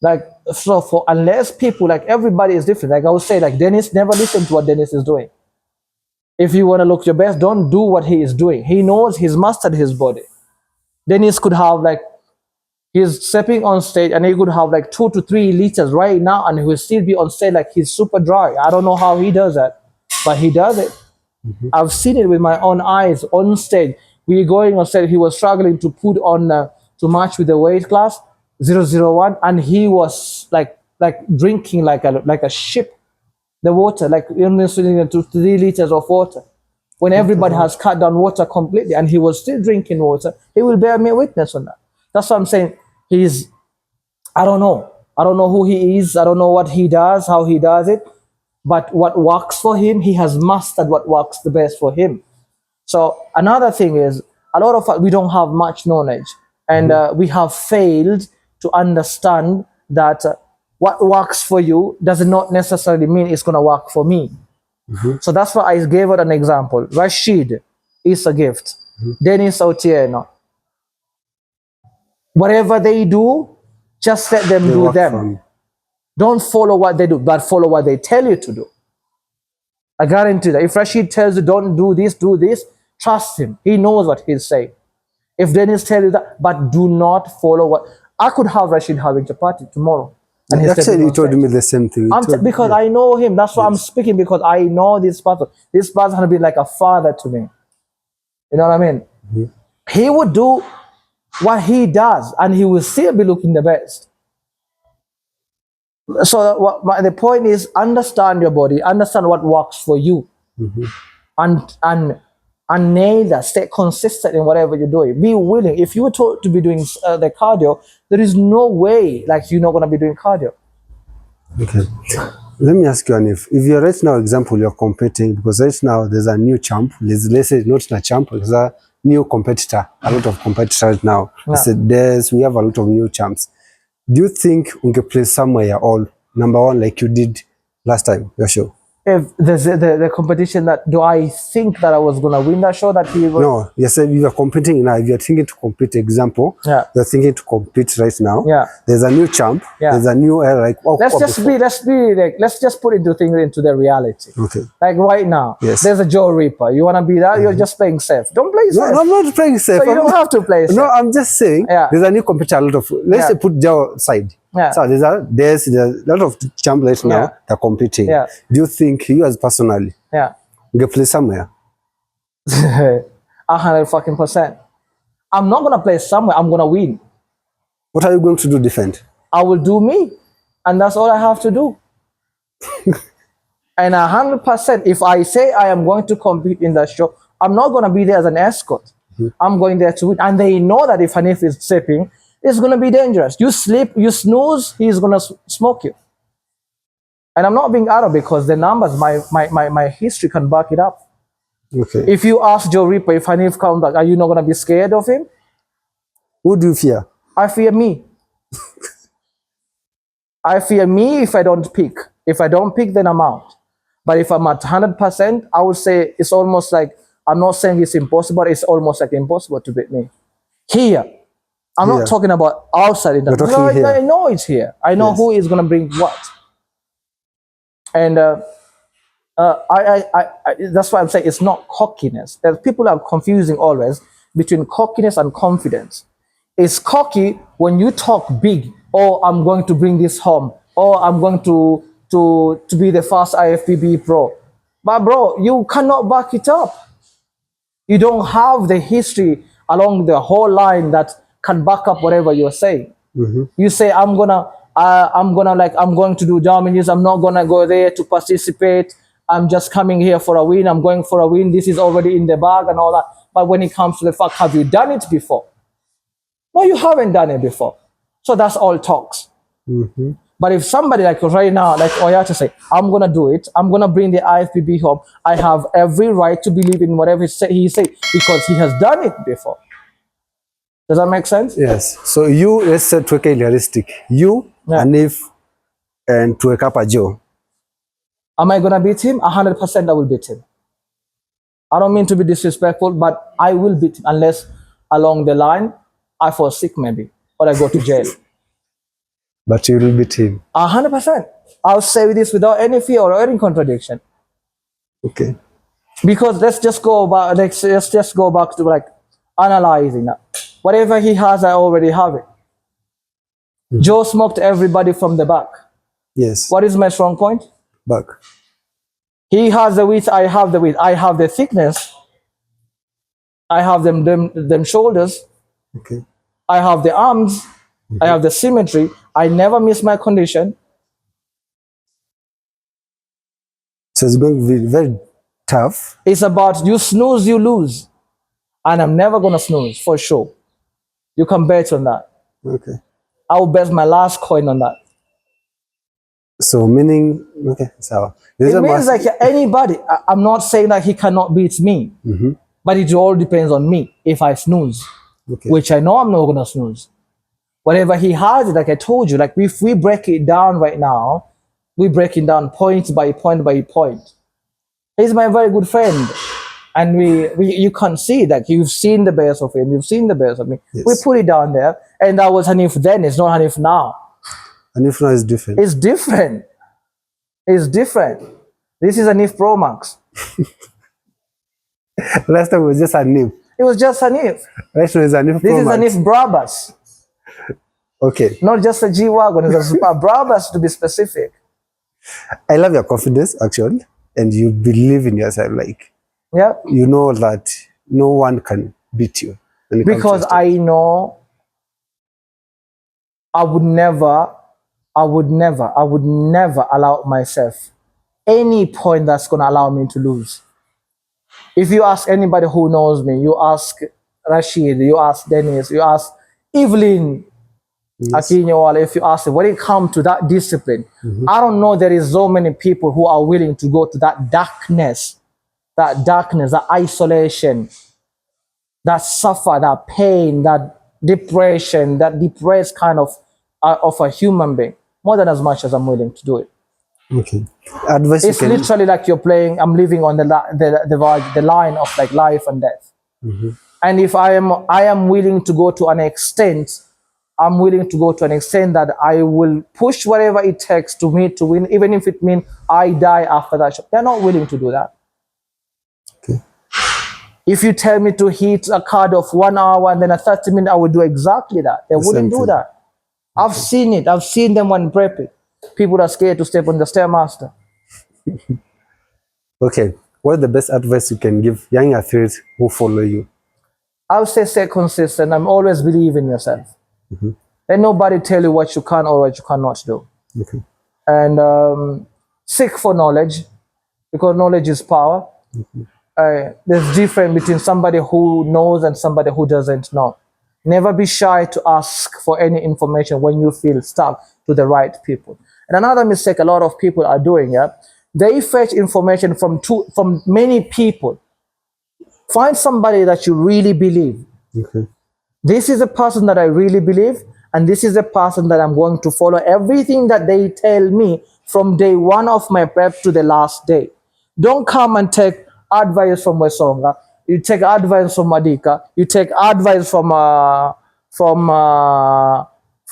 Like, so unless people, like everybody is different. Like I would say, like Dennis, never listen to what Dennis is doing. If you want to look your best, don't do what he is doing. He knows he's mastered his body. Dennis could have like, he's stepping on stage and he could have like 2 to 3 liters right now and he will still be on stage like he's super dry. I don't know how he does that, but he does it. I've seen it with my own eyes on stage. We were going on stage, he was struggling to put on, to match with the weight class, 001, and he was like drinking like a ship, the water, like 2 to 3 liters of water. When everybody has cut down water completely and he was still drinking water, he will bear me witness on that. That's what I'm saying. I don't know who he is. I don't know what he does, how he does it. But what works for him, he has mastered what works the best for him. So another thing is, a lot of us, we don't have much knowledge. And we have failed to understand that what works for you does not necessarily mean it's going to work for me. So that's why I gave it an example. Rashid is a gift. Dennis Otieno. Whatever they do, just let them do them. Don't follow what they do, but follow what they tell you to do. I guarantee that. If Rashid tells you don't do this, trust him. He knows what he's saying. If Dennis tells you that, but do not follow what... I could have Rashid having chapati tomorrow. And actually, he told me the same thing. Because I know him. That's why I'm speaking, because I know this person. This person has been like a father to me. You know what I mean? He would do what he does, and he will still be looking the best. So the point is, understand your body, understand what works for you, and nail that. Stay consistent in whatever you're doing. Be willing. If you were told to be doing the cardio, there is no way like you're not going to be doing cardio. Okay. Let me ask you, Hanif, if you're right now, example, you're competing, because right now there's a new champ, let's say not a champ, there's a new competitor, a lot of competitors right now. Yeah. So we have a lot of new champs. Do you think we can play somewhere all number one like you did last time, your show? If there's the competition, that do I think that I was gonna win that show that he was? No, you said you are competing now. If you're thinking to compete, example, Yeah. you're thinking to compete right now. Yeah. There's a new champ. Yeah. There's a new like. Let's just put into things into the reality. Okay. Like right now, Yes. there's a Joe Reaper. You wanna be that? You're just playing safe. Don't play safe. No, I'm not playing safe. So you don't have to play safe. No, I'm just saying there's a new competitor. A lot of let's say put Joe aside. Yeah. So there's a lot of champs right now that are competing. Yeah. Do you think you as personally you can play somewhere? 100%. I'm not gonna play somewhere. I'm gonna win. What are you going to do? Defend? I will do me, and that's all I have to do. And 100%, if I say I am going to compete in that show, I'm not gonna be there as an escort. I'm going there to win, and they know that if Hanif is sleeping, it's gonna be dangerous. You sleep, you snooze, he's gonna smoke you. And I'm not being arrogant because the numbers, my history can back it up. Okay. If you ask Joe Reaper, if Hanif comes back, are you not gonna be scared of him? Who do you fear? I fear me. I fear me if I don't pick. If I don't pick, then I'm out. But if I'm at 100%, I would say it's almost like, I'm not saying it's impossible, it's almost like impossible to beat me. Here. I'm not talking about outside. I know it's here. I know who is going to bring what. And that's why I'm saying it's not cockiness. People are confusing always between cockiness and confidence. It's cocky when you talk big. Oh, I'm going to bring this home. Oh, I'm going to be the first IFBB pro. But bro, you cannot back it up. You don't have the history along the whole line that can back up whatever you're saying. You say I'm going to do damages. I'm not gonna go there to participate. I'm just coming here for a win. I'm going for a win. This is already in the bag and all that. But when it comes to the fact, have you done it before? No, you haven't done it before. So that's all talks. But if somebody like right now, like Oyata say, I'm gonna do it. I'm gonna bring the IFBB home. I have every right to believe in whatever he say because he has done it before. Does that make sense? Yes. So you, let's say to be realistic. You, Hanif, and to a Joe. Am I gonna beat him? 100% I will beat him. I don't mean to be disrespectful, but I will beat him unless along the line I fall sick maybe or I go to jail. But you will beat him. 100%. I'll say this without any fear or any contradiction. Okay. Because let's just go back to like analyzing that. Whatever he has, I already have it. Joe smoked everybody from the back. Yes. What is my strong point? Back. He has the width, I have the width. I have the thickness. I have them shoulders. Okay. I have the arms. I have the symmetry. I never miss my condition. So it's going to be very tough. It's about you snooze, you lose. And I'm never going to snooze, for sure. You can bet on that. Okay. I will bet my last coin on that. So meaning, okay, so. It means like anybody, I'm not saying that he cannot beat me. But it all depends on me if I snooze. Okay. Which I know I'm not going to snooze. Whatever he has, like I told you, like if we break it down right now, we break it down point by point by point. He's my very good friend. And you can see that you've seen the best of him, you've seen the best of me. Yes. We put it down there, and that was Hanif then, it's not Hanif now. Hanif now is different. It's different. It's different. This is Hanif Pro Max. Last time it was just Hanif. It was just Hanif. Right now it's Hanif Pro This is Max. Hanif Brabus. Okay. Not just a G-Wagon, it's a Super Brabus to be specific. I love your confidence, actually. And you believe in yourself. Like, Yeah. you know that no one can beat you. Because I know I would never allow myself any point that's going to allow me to lose. If you ask anybody who knows me, you ask Rashid, you ask Dennis, you ask Evelyn, Akinyo, if you ask it, when it comes to that discipline, I don't know there is so many people who are willing to go to that darkness, that isolation, that suffer, that pain, that depression, that depressed kind of a human being, more than as much as I'm willing to do it. Okay. Advice It's literally like you're playing. I'm living on the line of like life and death. And if I am willing to go to an extent, I'm willing to go to an extent that I will push whatever it takes to me to win, even if it means I die after that shot. They're not willing to do that. Okay. If you tell me to hit a card of 1 hour and then a 30 minute, I will do exactly that. They wouldn't do that. I've seen it. I've seen them when prepping. People are scared to step on the Stairmaster. Okay. What is the best advice you can give young athletes who follow you? I would say stay consistent and always believe in yourself. Let nobody tell you what you can or what you cannot do. Okay. And seek for knowledge, because knowledge is power. There's difference between somebody who knows and somebody who doesn't know. Never be shy to ask for any information when you feel stuck to the right people. And another mistake a lot of people are doing, they fetch information from many people. Find somebody that you really believe. Okay. This is a person that I really believe, and this is a person that I'm going to follow everything that they tell me from day one of my prep to the last day. Don't come and take advice from Wesonga. You take advice from Madika. You take advice from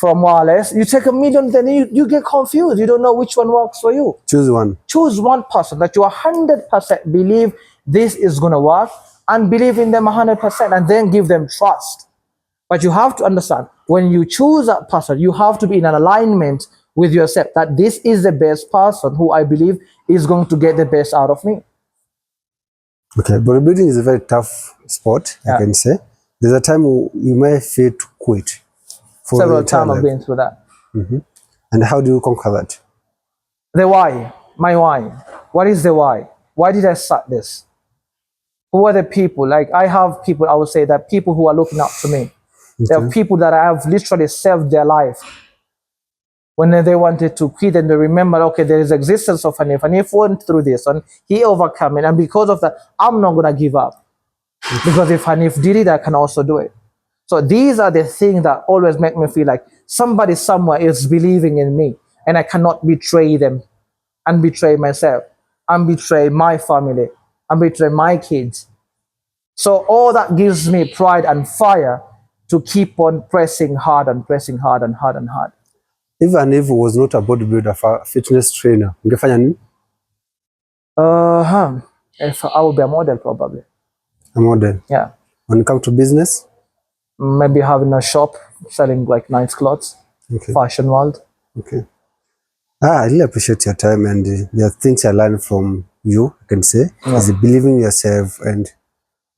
Wallace. You take a million, then you get confused. You don't know which one works for you. Choose one. Choose one person that you 100% believe this is going to work, and believe in them 100%, and then give them trust. But you have to understand, when you choose a person, you have to be in an alignment with yourself that this is the best person who I believe is going to get the best out of me. Okay, bodybuilding is a very tough sport, I can say. There's a time you may feel to quit. Several times I've been through that. And how do you conquer that? The why, my why. What is the why? Why did I start this? Who are the people? Like, I have people, I would say that people who are looking up to me. There are people that I have literally saved their life. When they wanted to quit, and they remember, okay, there is existence of Hanif. Hanif went through this and he overcame it. And because of that, I'm not going to give up. Because if Hanif did it, I can also do it. So these are the things that always make me feel like somebody somewhere is believing in me, and I cannot betray them and betray myself and betray my family and betray my kids. So all that gives me pride and fire to keep on pressing hard and pressing hard and hard and hard. Even if it was not a bodybuilder, a fitness trainer, ungefanya nini? If I would be a model, probably. A model? Yeah. When it comes to business? Maybe having a shop selling like nice clothes. Okay. Fashion world. Okay. I really appreciate your time, and there are things I learned from you, I can say, is believing in yourself and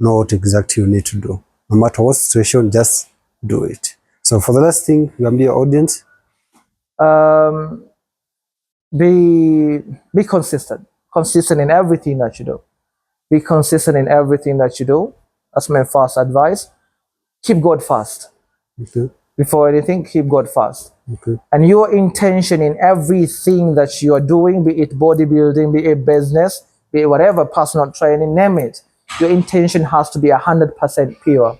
know what exactly you need to do. No matter what situation, just do it. So for the last thing, you can be your audience. Be consistent. Consistent in everything that you do. Be consistent in everything that you do. That's my first advice. Keep God first. Okay. Before anything, keep God first. Okay. And your intention in everything that you are doing, be it bodybuilding, be it business, be it whatever, personal training, name it, your intention has to be 100% pure.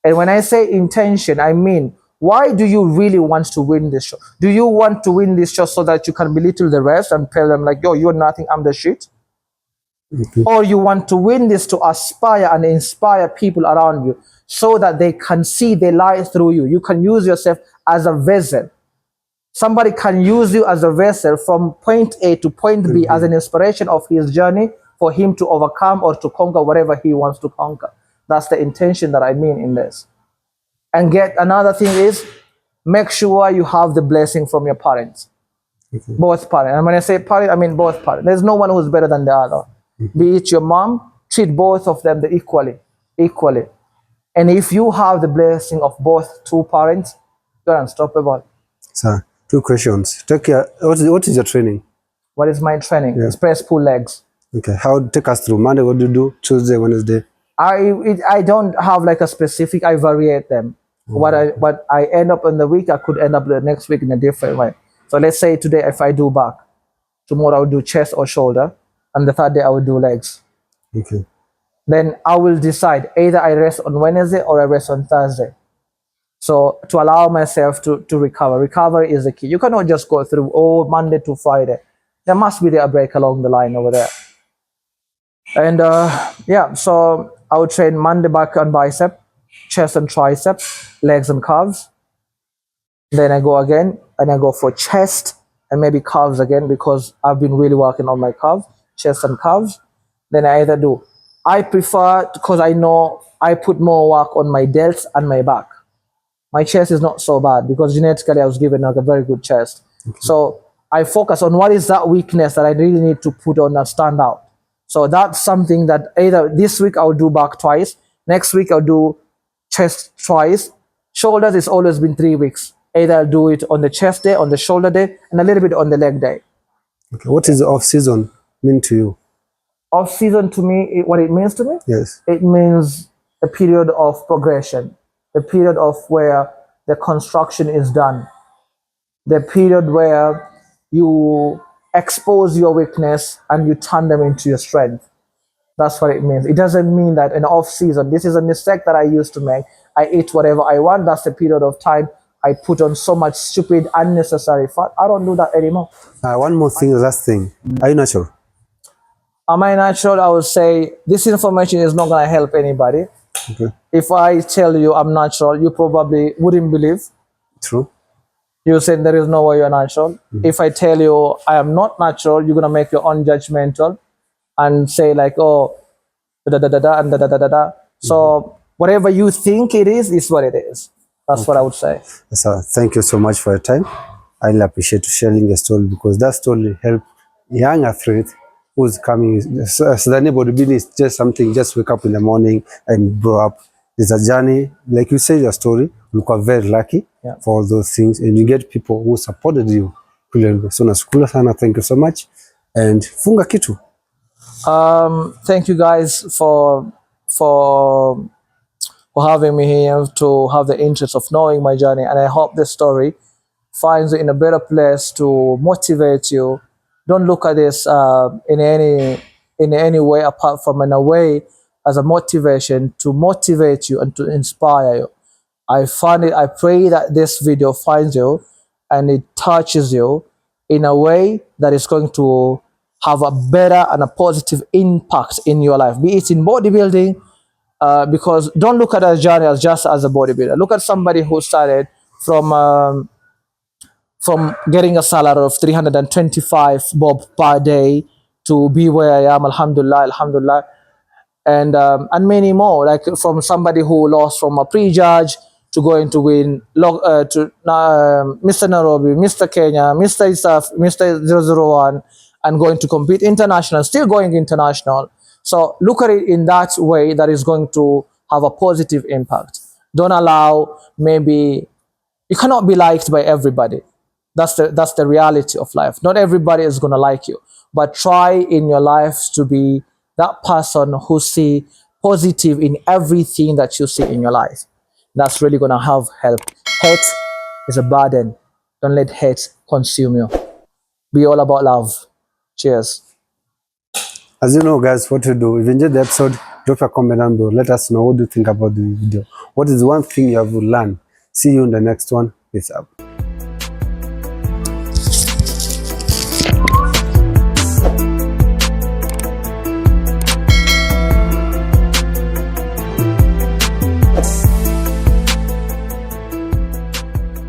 And when I say intention, I mean, why do you really want to win this show? Do you want to win this show so that you can belittle the rest and tell them like, yo, you're nothing, I'm the shit? Okay. Or you want to win this to aspire and inspire people around you so that they can see the light through you. You can use yourself as a vessel. Somebody can use you as a vessel from point A to point B as an inspiration of his journey for him to overcome or to conquer whatever he wants to conquer. That's the intention that I mean in this. And another thing is, make sure you have the blessing from your parents. Both parents. And when I say parents, I mean both parents. There's no one who's better than the other. Be it your mom, treat both of them equally. And if you have the blessing of both two parents, you're unstoppable. Sir, 2 questions. What is your training? What is my training? It's press pull legs. Okay. Take us through. Monday, what do you do? Tuesday, Wednesday? I don't have like a specific, I variate them. What I end up in the week, I could end up the next week in a different way. So let's say today if I do back, tomorrow I will do chest or shoulder, and the third day I will do legs. Okay. Then I will decide either I rest on Wednesday or I rest on Thursday. So to allow myself to recover. Recovery is the key. You cannot just go through Monday to Friday. There must be a break along the line over there. And yeah, so I would train Monday back and bicep, chest and tricep, legs and calves. Then I go again and I go for chest and maybe calves again because I've been really working on my calves, chest and calves. Then I either do. I prefer, because I know I put more work on my delts and my back. My chest is not so bad because genetically I was given like a very good chest. Okay. So I focus on what is that weakness that I really need to put on and stand out. So that's something that either this week I'll do back twice, next week I'll do chest twice. Shoulders has always been 3 weeks. Either I'll do it on the chest day, on the shoulder day, and a little bit on the leg day. Okay. What is the off season mean to you? Off season to me, what it means to me? Yes. It means a period of progression, the period of where the construction is done, the period where you expose your weakness and you turn them into your strength. That's what it means. It doesn't mean that in off season, this is a mistake that I used to make. I eat whatever I want. That's the period of time I put on so much stupid, unnecessary fat. I don't do that anymore. One more thing, last thing. Are you natural? Am I natural? I would say this information is not going to help anybody. Okay. If I tell you I'm natural, you probably wouldn't believe. True. You say there is no way you're natural. If I tell you I am not natural, you're going to make your own judgmental and say like, oh, da-da-da-da and da-da-da-da-da. So whatever you think it is what it is. That's what I would say. So thank you so much for your time. I really appreciate you sharing your story because that story helped young athlete who's coming. So the bodybuilding is just something, just wake up in the morning and grow up. It's a journey. Like you said, your story, you are very lucky for all those things. And you get people who supported you. So nashukuru thank you so much. And funga kitu. Thank you guys for having me here, to have the interest of knowing my journey, and I hope this story finds you in a better place to motivate you. Don't look at this in any way apart from in a way as a motivation to motivate you and to inspire you. I pray that this video finds you and it touches you in a way that is going to have a better and a positive impact in your life, be it in bodybuilding. Because don't look at a journey as just as a bodybuilder. Look at somebody who started from getting a salary of 325 bob per day to be where I am, alhamdulillah, and many more. Like from somebody who lost from a prejudge to going to win Mr. Nairobi, Mr. Kenya, Mr. Isaf, Mr. 001, and going to compete international, still going international. So look at it in that way that is going to have a positive impact. Don't allow, maybe, you cannot be liked by everybody. That's the reality of life. Not everybody is going to like you, but try in your life to be that person who see positive in everything that you see in your life. That's really going to have help. Hate is a burden. Don't let hate consume you. Be all about love. Cheers. As you know, guys, what to do. If you enjoyed the episode, drop a comment down below. Let us know what do you think about the video. What is one thing you have learned? See you in the next one. Peace out.